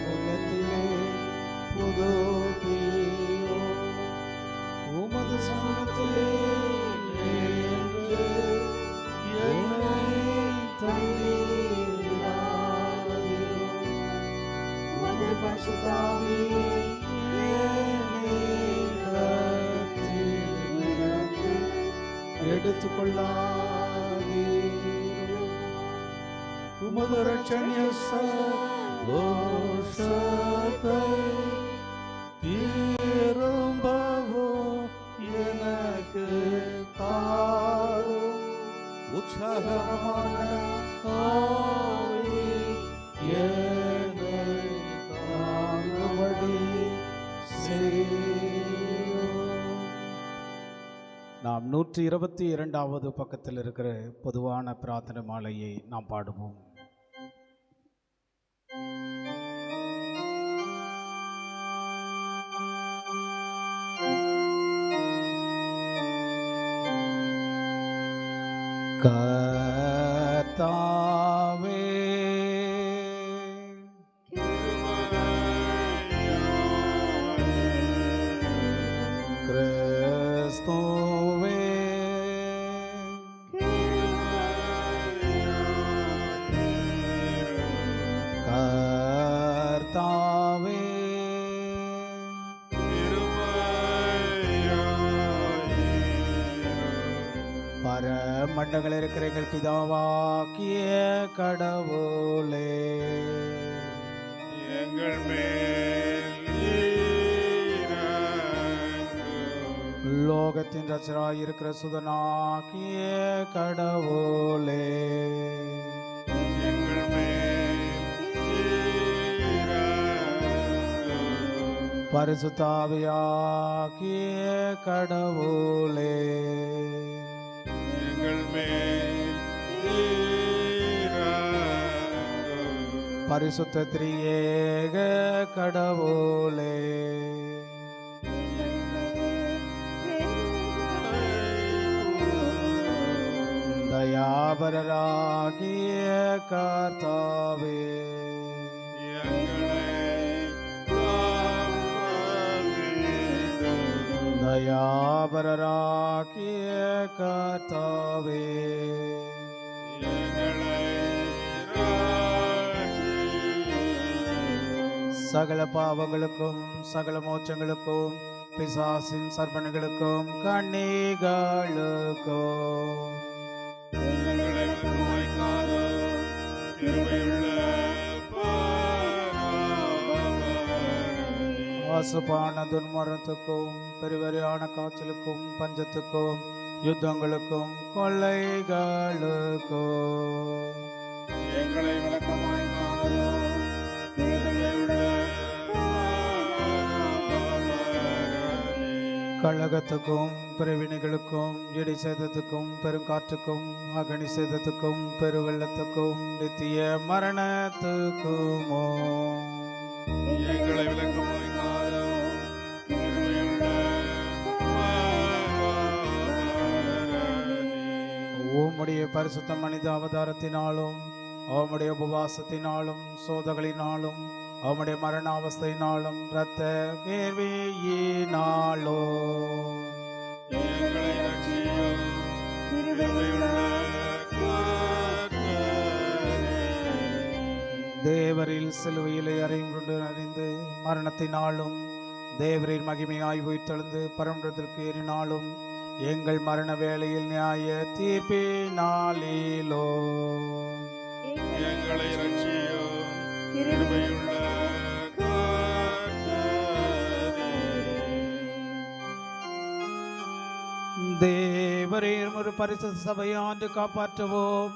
உள்ளத்திலே புதுப்பியோ உமது சமூகத்திலே என்னை தள்ளிவிடாதீரும். உமது பரிசுத்தாவியை எடுத்துக்கொள்ளாதீரும். உமது இரட்சணிய சந்தோஷத்தை திரும்பவும் எனக்கு தாரும். உற்சாகமான ஆவி என்னை தாங்கும்படி செய்யும். நாம் 122வது பக்கத்தில் இருக்கிற பொதுவான பிரார்த்தனை மாலையை நாம் பாடுவோம். கர்த்தாவே கிறிஸ்துவே கர்த்தாவே பரமண்டங்கள் இருக்கிற எங்கள் பிதாவாகிய கடவுளே, எங்கள் மேல் இரங்கும். லோகத்தின் ரட்சகராய் இருக்கிற சுதனாகிய கடவுளே, எங்கள் மேல் இரங்கும். பரிசுத்த ஆவியாகிய கடவுளே, எங்கள் மேல் இரங்கும். பரிசுத்த திரியேக கடவுளே, தயாபரராகிய கர்த்தாவே, எங்களை காப்பதிலும். தயாபரராகிய கர்த்தாவே, எங்களை ரட்சியும். சகல பாவங்களுக்கும் சகல மோட்சங்களுக்கும் பிசாசின் சர்ப்பணிகளுக்கும் கண்ணிகளுக்கும் எங்களை வெகுவாய்க்காரும் கிருபையுள்ள பரமபிதாவே. ஆசுபான துன்மரத்துக்கும் பெருவரியான காய்ச்சலுக்கும் பஞ்சத்துக்கும் யுத்தங்களுக்கும் கொள்ளைகளுக்கும் எங்களை விளக்கமாய்க்காரும் கிருபையுள்ள பரமபிதாவே. கழகத்துக்கும் பிரிவினைகளுக்கும் இடி சேதத்துக்கும் பெருங்காற்றுக்கும் அகனி சேதத்துக்கும் பெருவெள்ளத்துக்கும் நித்திய மரணத்துக்குமோ எங்களை விளக்கமாய்க்காரும் கிருபையுள்ள பரமபிதாவே. உம்முடைய பரிசுத்த மனித அவதாரத்தினாலும் அவமுடைய உபவாசத்தினாலும் சோதகளினாலும் அவமுடைய மரண அவஸ்தையினாலும் இரத்த வேர்வையினாலும் எங்களை ரட்சியும். கிருபையுள்ள கர்த்தரே. தேவரில் சிலுவையிலே அறையுண்டு அறிந்து மரணத்தினாலும் தேவரின் மகிமையாய் உயிர்த்தெழுந்து பரமண்டலத்திற்கு ஏறினாலும் எங்கள் மரண வேளையில் நியாய தீர்ப்பினாலிலோ எங்களை ரட்சியும். கிருபையுள்ள கர்த்தரே. தேவரீர் ஒரு பரிசுத்த சபையாண்டு காப்பாற்றுவோம்.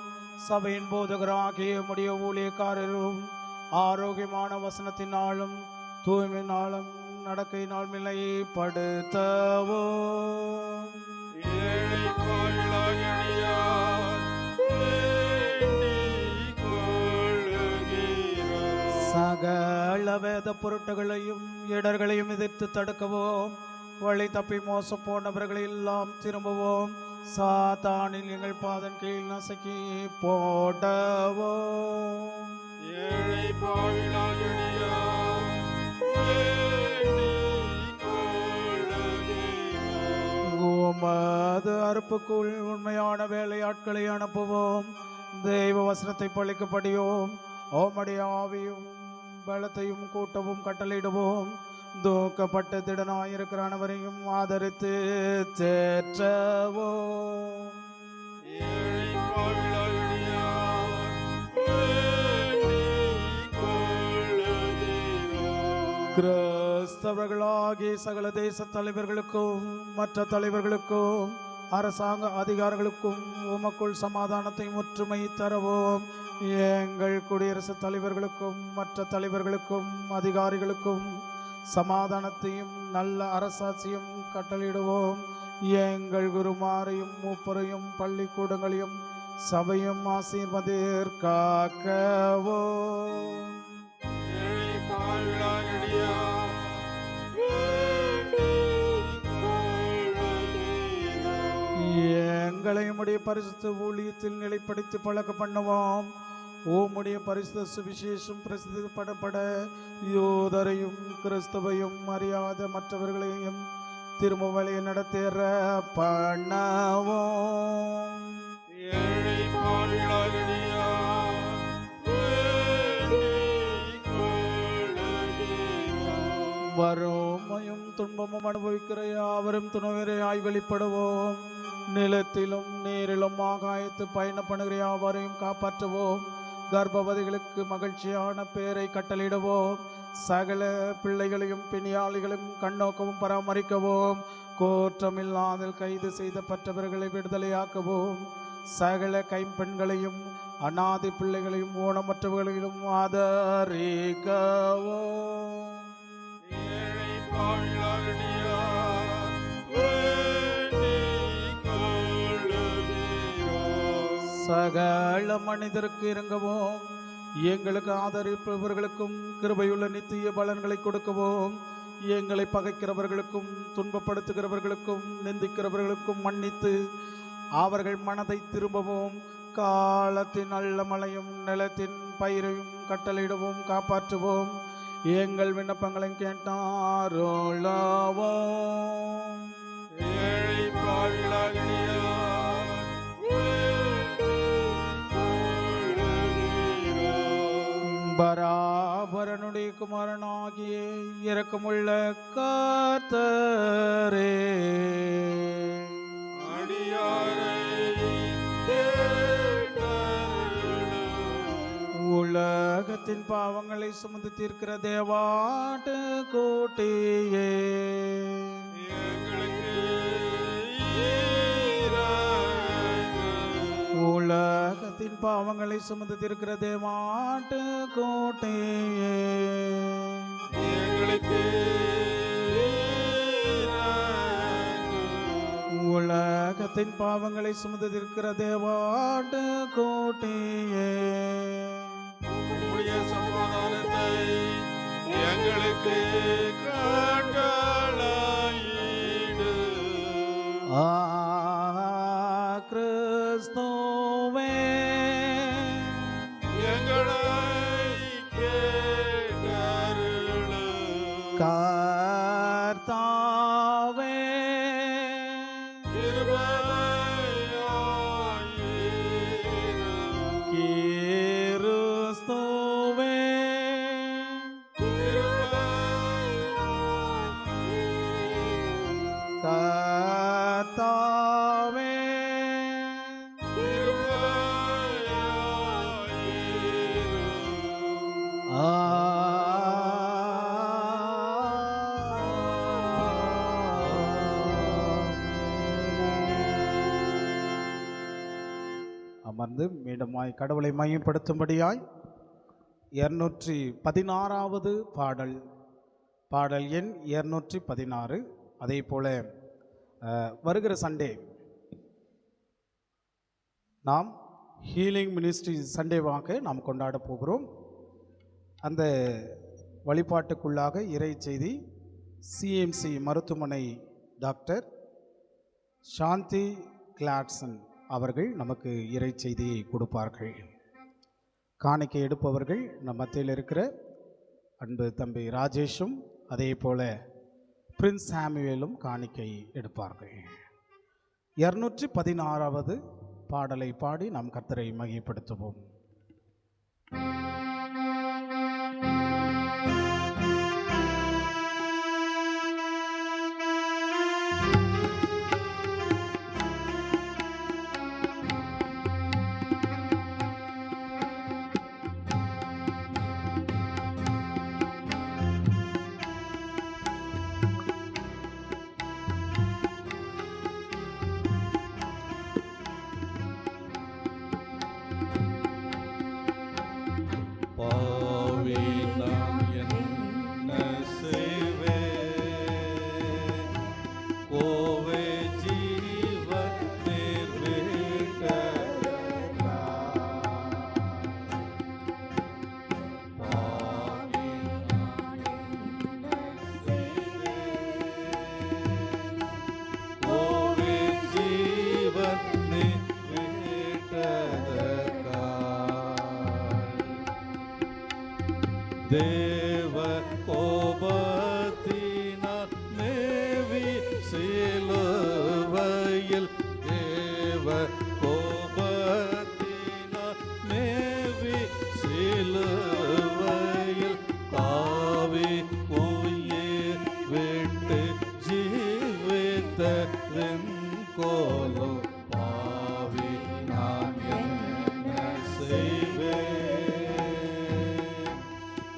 சபையின் போதகராகிய உம்முடைய ஊழியக்காரரும் ஆரோக்கியமான வசனத்தினாலும் தூய்மையினாலும் நடக்கையினால் நிலைப்படுத்தவும் ஏழை பாவிகளாகிய அடியார் வேண்டிக் கொள்ளுகிறோம். சகல வேத பொருட்களையும் இடர்களையும் எதிர்த்து தடுக்கவும் வழி தப்பி மோச போனவர்களை எல்லாம் திரும்பவும் சாத்தானில் எங்கள் பாதன் கீழ் நசுக்கி போடவும் ஏழை பாவிகளாகிய அடியார் வேண்டிக் கொள்ளுகிறோம். உமது அறுப்புக்குள் உண்மையான வேலையாட்களை அனுப்புவோம். தெய்வ வசனத்தை பழிக்கப்படியோம் ஓமடைய ஆவியும் பலத்தையும் கூட்டவும் கட்டளையிடுவோம். தூக்கப்பட்ட திடனாயிருக்கிற அனைவரையும் ஆதரித்து தேற்றவோம். ஏழை பாவிகளாகிய அடியார் வேண்டிக் கொள்ளுகிறோம். கிறிஸ்தவர்களாகிய சகல தேச தலைவர்களுக்கும் மற்ற தலைவர்களுக்கும் அரசாங்க அதிகாரிகளுக்கும் உமக்குள் சமாதானத்தை ஒற்றுமை தரவும். எங்கள் குடியரசுத் தலைவர்களுக்கும் மற்ற தலைவர்களுக்கும் அதிகாரிகளுக்கும் சமாதானத்தையும் நல்ல அரசாட்சியும் கட்டளையிடுவோம். எங்கள் குருமாரையும் மூப்பரையும் பள்ளிக்கூடங்களையும் சபையும் ஆசீர்வதிற்காக்கவோ. எங்களை உம்முடைய பரிசுத்த ஊழியத்தில் நிலைப்படுத்தி பழக்க பண்ணுவோம். உம்முடைய பரிசுத்த சுவிசேஷம் பிரசித்தப்படப்பட யூதரையும் கிறிஸ்தவையும் அறியாத மற்றவர்களையும் திரும்ப வழியை நடத்திற பண்ணவோம். வறுமையும் துன்பமும் அனுபவிக்கிற யாவரும் துணைவரையாய் வெளிப்படுவோம். நிலத்திலும் நீரிலும் ஆகாயத்து பயணம் பண்ணுகிற யாவரையும் காப்பாற்றுவோம். கர்ப்பவதிகளுக்கு மகிழ்ச்சியான பேரை கட்டளிடுவோம். சகல பிள்ளைகளையும் பிணியாளிகளையும் கண்ணோக்கவும் பராமரிக்கவும். கோற்றமில்லாமல் கைது செய்யப்பட்டவர்களை விடுதலையாக்கவும். சகல கைம்பெண்களையும் அநாதி பிள்ளைகளையும் ஊனமற்றவர்களையும் ஆதரிக்கவும். சகல மனிதருக்கு இறங்கவும். எங்களுக்கு ஆதரிப்பவர்களுக்கும் கிருபையுள்ள நித்திய பலன்களை கொடுக்கவும். எங்களை பகைக்கிறவர்களுக்கும் துன்பப்படுத்துகிறவர்களுக்கும் நிந்திக்கிறவர்களுக்கும் மன்னித்து அவர்கள் மனதை திரும்பவும் காலத்தின் நல்ல மழையும் நிலத்தின் பயிரையும் கட்டளையிடவும் காப்பாற்றுவோம். எங்கள் விண்ணப்பங்களை கேட்டாரோளவோம். பராபரனுடைய குமாரனாகிய இரக்கமுள்ள கர்த்தரே, உலகத்தின் பாவங்களை சுமந்து தீர்க்கிற தேவாட்டு கூட்டியே, உலகத்தின் பாவங்களை சுமந்து தீர்க்கிற தேவாட்டு கூட்டியே, உலகத்தின் பாவங்களை சுமந்து தீர்க்கிற தேவாட்டு கூட்டியே, சமாதானத்தை எங்களுக்கு கட்டளையிடு. கிறிஸ்துவே, எங்களை கேட்டருளு. கர்த்தாவே, கிருபையாயிரு. கிறிஸ்துவே, கர்த்தாவே, அமர்ந்து மீண்டுமாய் கடவுளை மையப்படுத்தும்படியாய் 216வது பாடல், பாடல் எண் 216. அதே போல வருகிற சண்டே நாம் ஹீலிங் மினிஸ்ட்ரி சண்டேவாக நாம் கொண்டாட போகிறோம். அந்த வழிபாட்டுக்குள்ளாக இறை செய்தி சிஎம்சி மருத்துவமனை டாக்டர் சாந்தி கிளாட்சன் அவர்கள் நமக்கு இறை செய்தியை கொடுப்பார்கள். காணிக்கை எடுப்பவர்கள் நம் மத்தியில் இருக்கிற அன்பு தம்பி ராஜேஷும் அதே போல பிரின்ஸ் சாமுவேலும் காணிக்கை எடுப்பார்கள். 216வது பாடலை பாடி நாம் கர்த்தரை மகிமைப்படுத்துவோம். தேவ கோபத்தினால் மேவி சிலுவையில் தேவ கோபத்தினால் மேவி சிலுவையில் பாவி உயிர் விட்டு ஜீவித்த வெண்கோலோ பாவி நான் என்ன செய்வேன்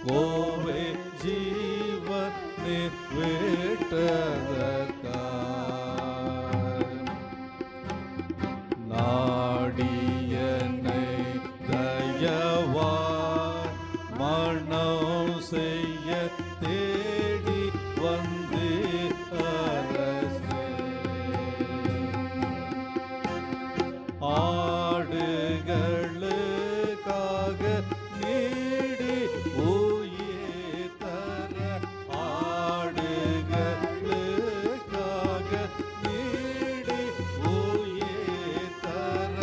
கோவே ஜீவன் விட்டதற்காய் நாடியனை தயவாய் மனம் செய்ய தேடி வந்து அரசே ஆடுகளுக்காக நீடி உயிர் தர ஆடுகளுக்காக நீடி உயிர் தர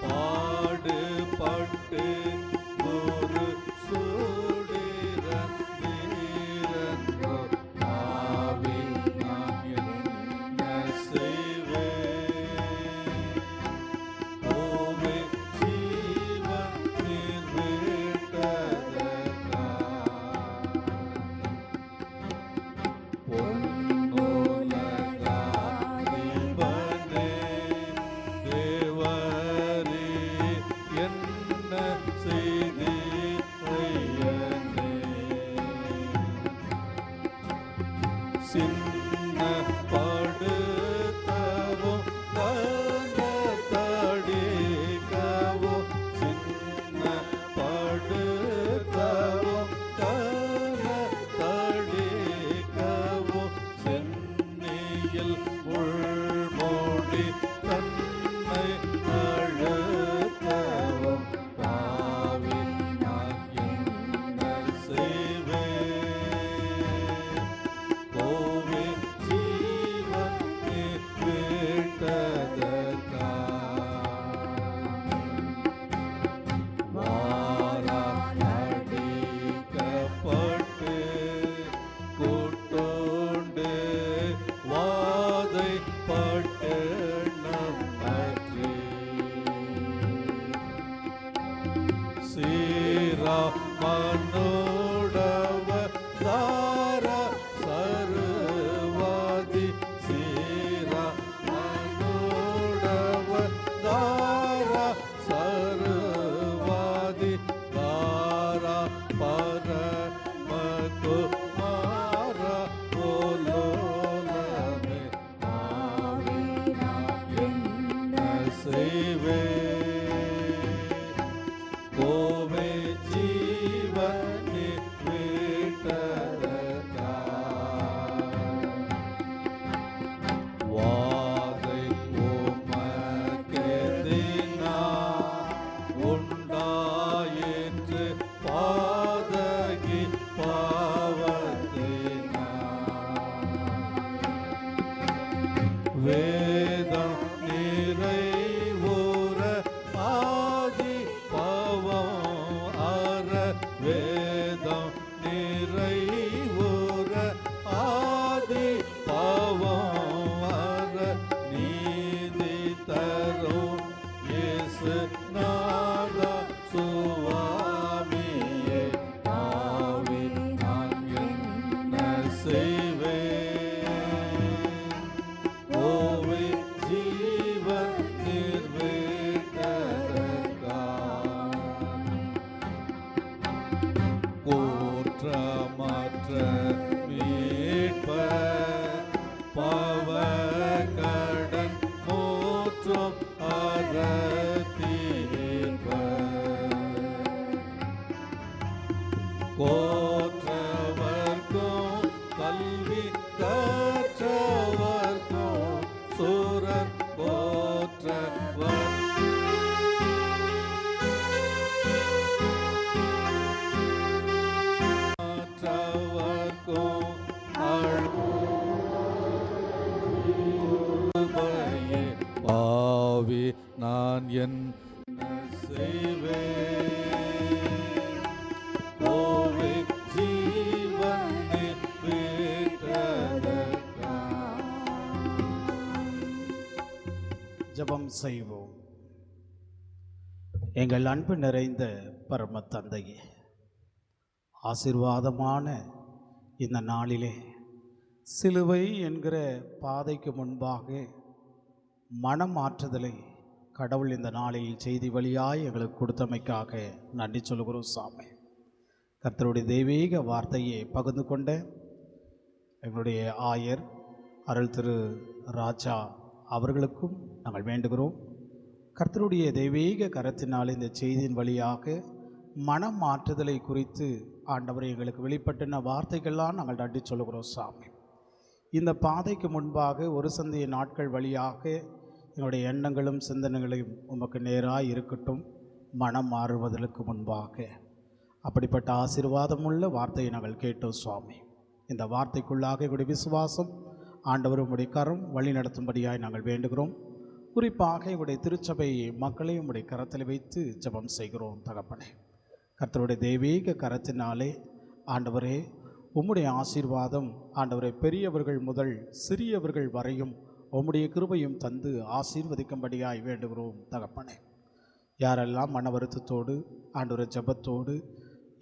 பாடுபட்டு ஒரு சூடிரந்தீரன்றோ பாவி நான் என்ன செய்வேன் ஓவே ஜீவன் நீர் விட்டதற்காய் பொன்னுலகாதிபனே தேவரே என்ன செய்தீர் ஐயனே சின்னப்படுத்தவும் கனத்தடிக்கவும் சின்னப்படுத்தவும் கனத்தடிக்கவும் சென்னியில் உள்மூடி தன்னை அழுத்தவும் பாவி நான் என்ன செய்வேன் கோவே ஜீவன் நீர் விட்டதற்காய் வாரால் அடிக்கப்பட்டு கூட்டோண்டு வாதைப்பட்டு நம்மற்றி சீரா மனோடவ தார சர்வாதி சீரா மனோடவ தார சர்வாதி தாரா பரமகுமார போலோலமே பாவி நான் என்ன செய்வேன் கோவே ஜீவன் நீர் விட்டதற்காய் வாதை உமக்கெதினா உண்டாயிற்று பாதகி பாவத்தினா வேதம் நிறைவுற ஆதி பாவம் அற வேதம் நிறைவுற ஆதி பாவம் அற நீதி தரும் இயேசு நாதா சுவாமியே பாவி நான் என்ன செய்வேன் ஓவே ஜீவன் நீர் விட்டதற்காய் கூற்றமற்ற மீட்பர் பாவக்கடன் மூற்றும் அறத்தீர்ப்பர் கோற்றவர்க்கும் கல்வி கற்றவர்க்கும் சூரர் கோற்றவர் மற்றவர்க்கும் அழுபையே பாவி நான் என்ன செய்வேன் கோவே ஜெபம் செய்வோம். எங்கள் அன்பு நிறைந்த பரம தந்தையே, ஆசீர்வாதமான இந்த நாளிலே சிலுவை என்கிற பாதைக்கு முன்பாக மனமாற்றுதலை கடவுள் இந்த நாளில் செய்தி வழியாய் எங்களுக்கு கொடுத்தமைக்காக நன்றி சொல்கிறோம் சாமி. கர்த்தருடைய தெய்வீக வார்த்தையை பகிர்ந்து கொண்ட எங்களுடைய ஆயர் அருள் திரு ராஜா அவர்களுக்கும் நாங்கள் வேண்டுகிறோம். கர்த்தருடைய தெய்வீக கரத்தினால் இந்த செய்தியின் வழியாக மனம் மாற்றுதலை குறித்து ஆண்டவரை எங்களுக்கு வெளிப்பட்டின வார்த்தைகள்லாம் நாங்கள் நன்றி சொல்கிறோம் சாமி. இந்த பாதைக்கு முன்பாக ஒரு சந்திய நாட்கள் வழியாக என்னுடைய எண்ணங்களும் சிந்தனைகளையும் உமக்கு நேராக இருக்கட்டும். மனம் மாறுவதற்கு முன்பாக அப்படிப்பட்ட ஆசீர்வாதமுள்ள வார்த்தையை நாங்கள் கேட்டோம் சுவாமி. இந்த வார்த்தைக்குள்ளாக எங்களுடைய விசுவாசம் ஆண்டவர் உம்முடைய கரம் வழி நடத்தும்படியாய் நாங்கள் வேண்டுகிறோம். குறிப்பாக எங்களுடைய திருச்சபை மக்களை உம்முடைய கரத்தில் வைத்து ஜெபம் செய்கிறோம் தகப்பனே. கர்த்தருடைய தெய்வீக கரத்தினாலே ஆண்டவரே உம்முடைய ஆசீர்வாதம் ஆண்டவரே பெரியவர்கள் முதல் சிறியவர்கள் வரையும் உம்முடைய கிருபையும் தந்து ஆசீர்வதிக்கும்படியாய் வேண்டுகிறோம் தகப்பனே. யாரெல்லாம் மன வருத்தத்தோடு ஆண்டவரை ஜெபத்தோடு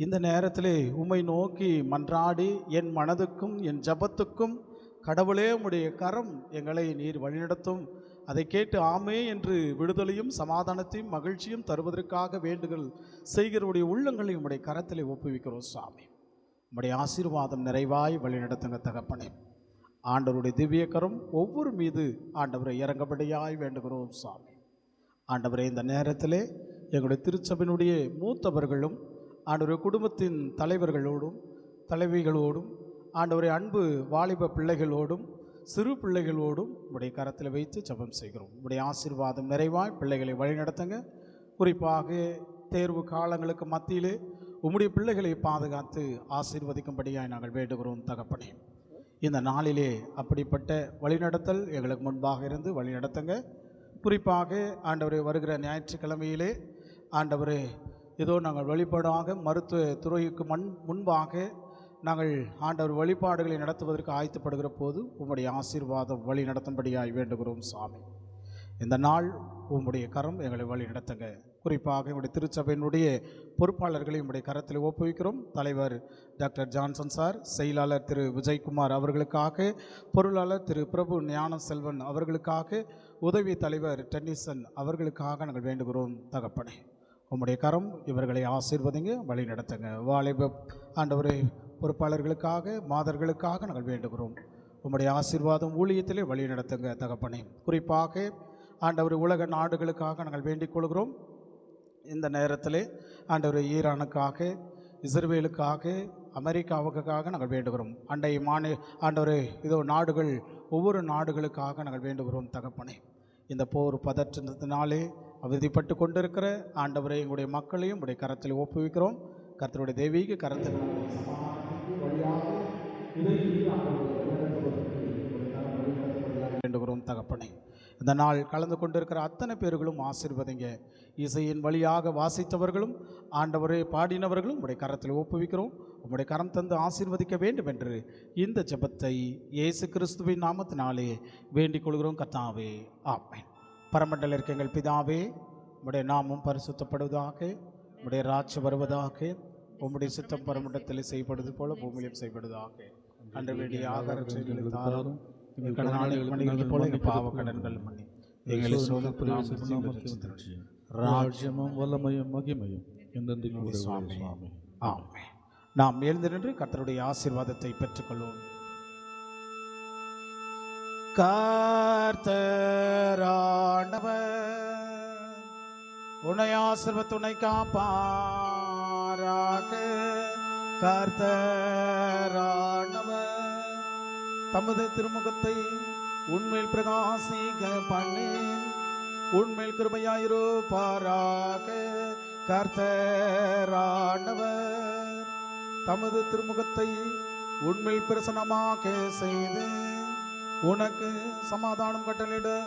இந்த நேரத்திலே உம்மை நோக்கி மன்றாடி என் மனதுக்கும் என் ஜெபத்துக்கும் கடவுளே உம்முடைய கரம் எங்களை நீர் வழிநடத்தும், அதை கேட்டு ஆமே என்று விடுதலையும் சமாதானத்தையும் மகிழ்ச்சியும் தருவதற்காக வேண்டுதல் செய்கிறவருடைய உள்ளங்களை உம்முடைய கரத்திலே ஒப்புவிக்கிறோம் சாமி. உம்முடைய ஆசீர்வாதம் நிறைவாய் வழிநடத்துங்க தகப்பனே. ஆண்டவருடைய திவ்ய கரம் ஒவ்வொரு மீது ஆண்டவரை இறங்கபடியாய் வேண்டுகிறோம் சாமி. ஆண்டவரே இந்த நேரத்திலே எங்களுடைய திருச்சபையினுடைய மூத்தவர்களும் ஆண்டவருடைய குடும்பத்தின் தலைவர்களோடும் தலைவிகளோடும் ஆண்டவரை அன்பு வாலிப பிள்ளைகளோடும் சிறு பிள்ளைகளோடும் உடைய கரத்தில் வைத்து ஜெபம் செய்கிறோம். உடைய ஆசீர்வாதம் நிறைவாய் பிள்ளைகளை வழிநடத்துங்க. குறிப்பாக தேர்வு காலங்களுக்கு மத்தியிலே உம்முடைய பிள்ளைகளை பாதுகாத்து ஆசீர்வதிக்கும்படியாய் நாங்கள் வேண்டுகிறோம் தகப்பனே. இந்த நாளிலே அப்படிப்பட்ட வழிநடத்தல் எங்களுக்கு முன்பாக இருந்து வழிநடத்துங்க. குறிப்பாக ஆண்டவரை வருகிற ஞாயிற்றுக்கிழமையிலே ஆண்டவரே ஏதோ நாங்கள் வழிபாடாக மருத்துவ துறைக்கு முன்பாக நாங்கள் ஆண்டவர் வழிபாடுகளை நடத்துவதற்கு ஆயத்தப்படுகிற போது உம்முடைய ஆசீர்வாதம் வழி நடத்தும்படியாய் வேண்டுகிறோம் சாமி. இந்த நாள் உம்முடைய கரம் எங்களை வழி நடத்துங்க. குறிப்பாக எங்களுடைய திருச்சபையினுடைய பொறுப்பாளர்களை உம்முடைய கரத்தில் ஒப்புவிக்கிறோம். தலைவர் டாக்டர் ஜான்சன் சார், செயலாளர் திரு விஜயகுமார் அவர்களுக்காக, பொருளாளர் திரு பிரபு ஞான செல்வன் அவர்களுக்காக, உதவி தலைவர் டென்னிசன் அவர்களுக்காக நாங்கள் வேண்டுகிறோம் தகப்பனே. உம்முடைய கரம் இவர்களை ஆசீர்வதிங்க, வழி நடத்துங்க. வாலிப ஆண்டவரை பொறுப்பாளர்களுக்காக மாதர்களுக்காக நாங்கள் வேண்டுகிறோம். உம்முடைய ஆசீர்வாதம் ஊழியத்திலே வழி நடத்துங்க தகப்பனே. குறிப்பாக ஆண்டவர் உலக நாடுகளுக்காக நாங்கள் வேண்டிக் கொள்கிறோம். இந்த நேரத்திலே ஆண்டவர் ஈரானுக்காக, இஸ்ரேலுக்காக, அமெரிக்காவுக்காக நாங்கள் வேண்டுகிறோம். அண்டை ஆண்டவரே இதோ நாடுகள் ஒவ்வொரு நாடுகளுக்காக நாங்கள் வேண்டுகிறோம் தகப்பனே. இந்த போர் பதற்றத்தினாலே அவதிப்பட்டு கொண்டிருக்கிற ஆண்டவரை எங்களுடைய மக்களையும் உடைய கரத்தில் ஒப்புவிக்கிறோம். கர்த்தருடைய தெய்வீக கரத்தில் வேண்டுகிறோம் தகப்பனே. இந்த நாள் கலந்து கொண்டிருக்கிற அத்தனை பேர்களும் ஆசீர்வதிங்க. இசையின் வழியாக வாசித்தவர்களும் ஆண்டவரை பாடினவர்களும் உடைய கரத்தில் ஒப்புவிக்கிறோம். உம்முடைய கரம் தந்து ஆசீர்வதிக்க வேண்டும் என்று இந்த ஜெபத்தை இயேசு கிறிஸ்துவின் நாமத்தினாலே வேண்டிக் கொள்கிறோம் கர்த்தாவே, ஆமென். பரமண்டல இருக்க எங்கள் பிதாவே, உம்முடைய நாமம் பரிசுத்தப்படுவதாக, உம்முடைய ராஜ்யம் வருவதாக, உம்முடைய சித்தம் பரமண்டலத்தில் செய்யப்படுவது போல பூமியிலும் செய்யப்படுவதாக. அன்று வேண்டிய ஆகாரத்தை எங்களுக்கு தாரும், எங்கள் கடனாளிகள் மன்னிக்கிறது போல எங்கள் பாவ கடன்கள் மன்னி, எங்களை சோதனைக்கு ராஜ்யமும் வல்லமையும் மகிமையும் என்றென்றைக்கும் சுவாமி. ஆமென். நாம் எழுந்து நின்று கர்த்தருடைய ஆசீர்வாதத்தை பெற்றுக்கொள்வோம். கர்த்தராண்டவர் உன்னை ஆசீர்வதித்து உன்னை காப்பாராக. கர்த்தராண்டவர் தமது திருமுகத்தை உன்மேல் பிரகாசிக்க பண்ணி உன்மேல் கிருபையாயிருப்பாராக. கர்த்தராண்டவர் தமது திருமுகத்தை உன்மேல் பிரசன்னமாக செய்து உனக்கு சமாதானம் கட்டளையிடுவாராக.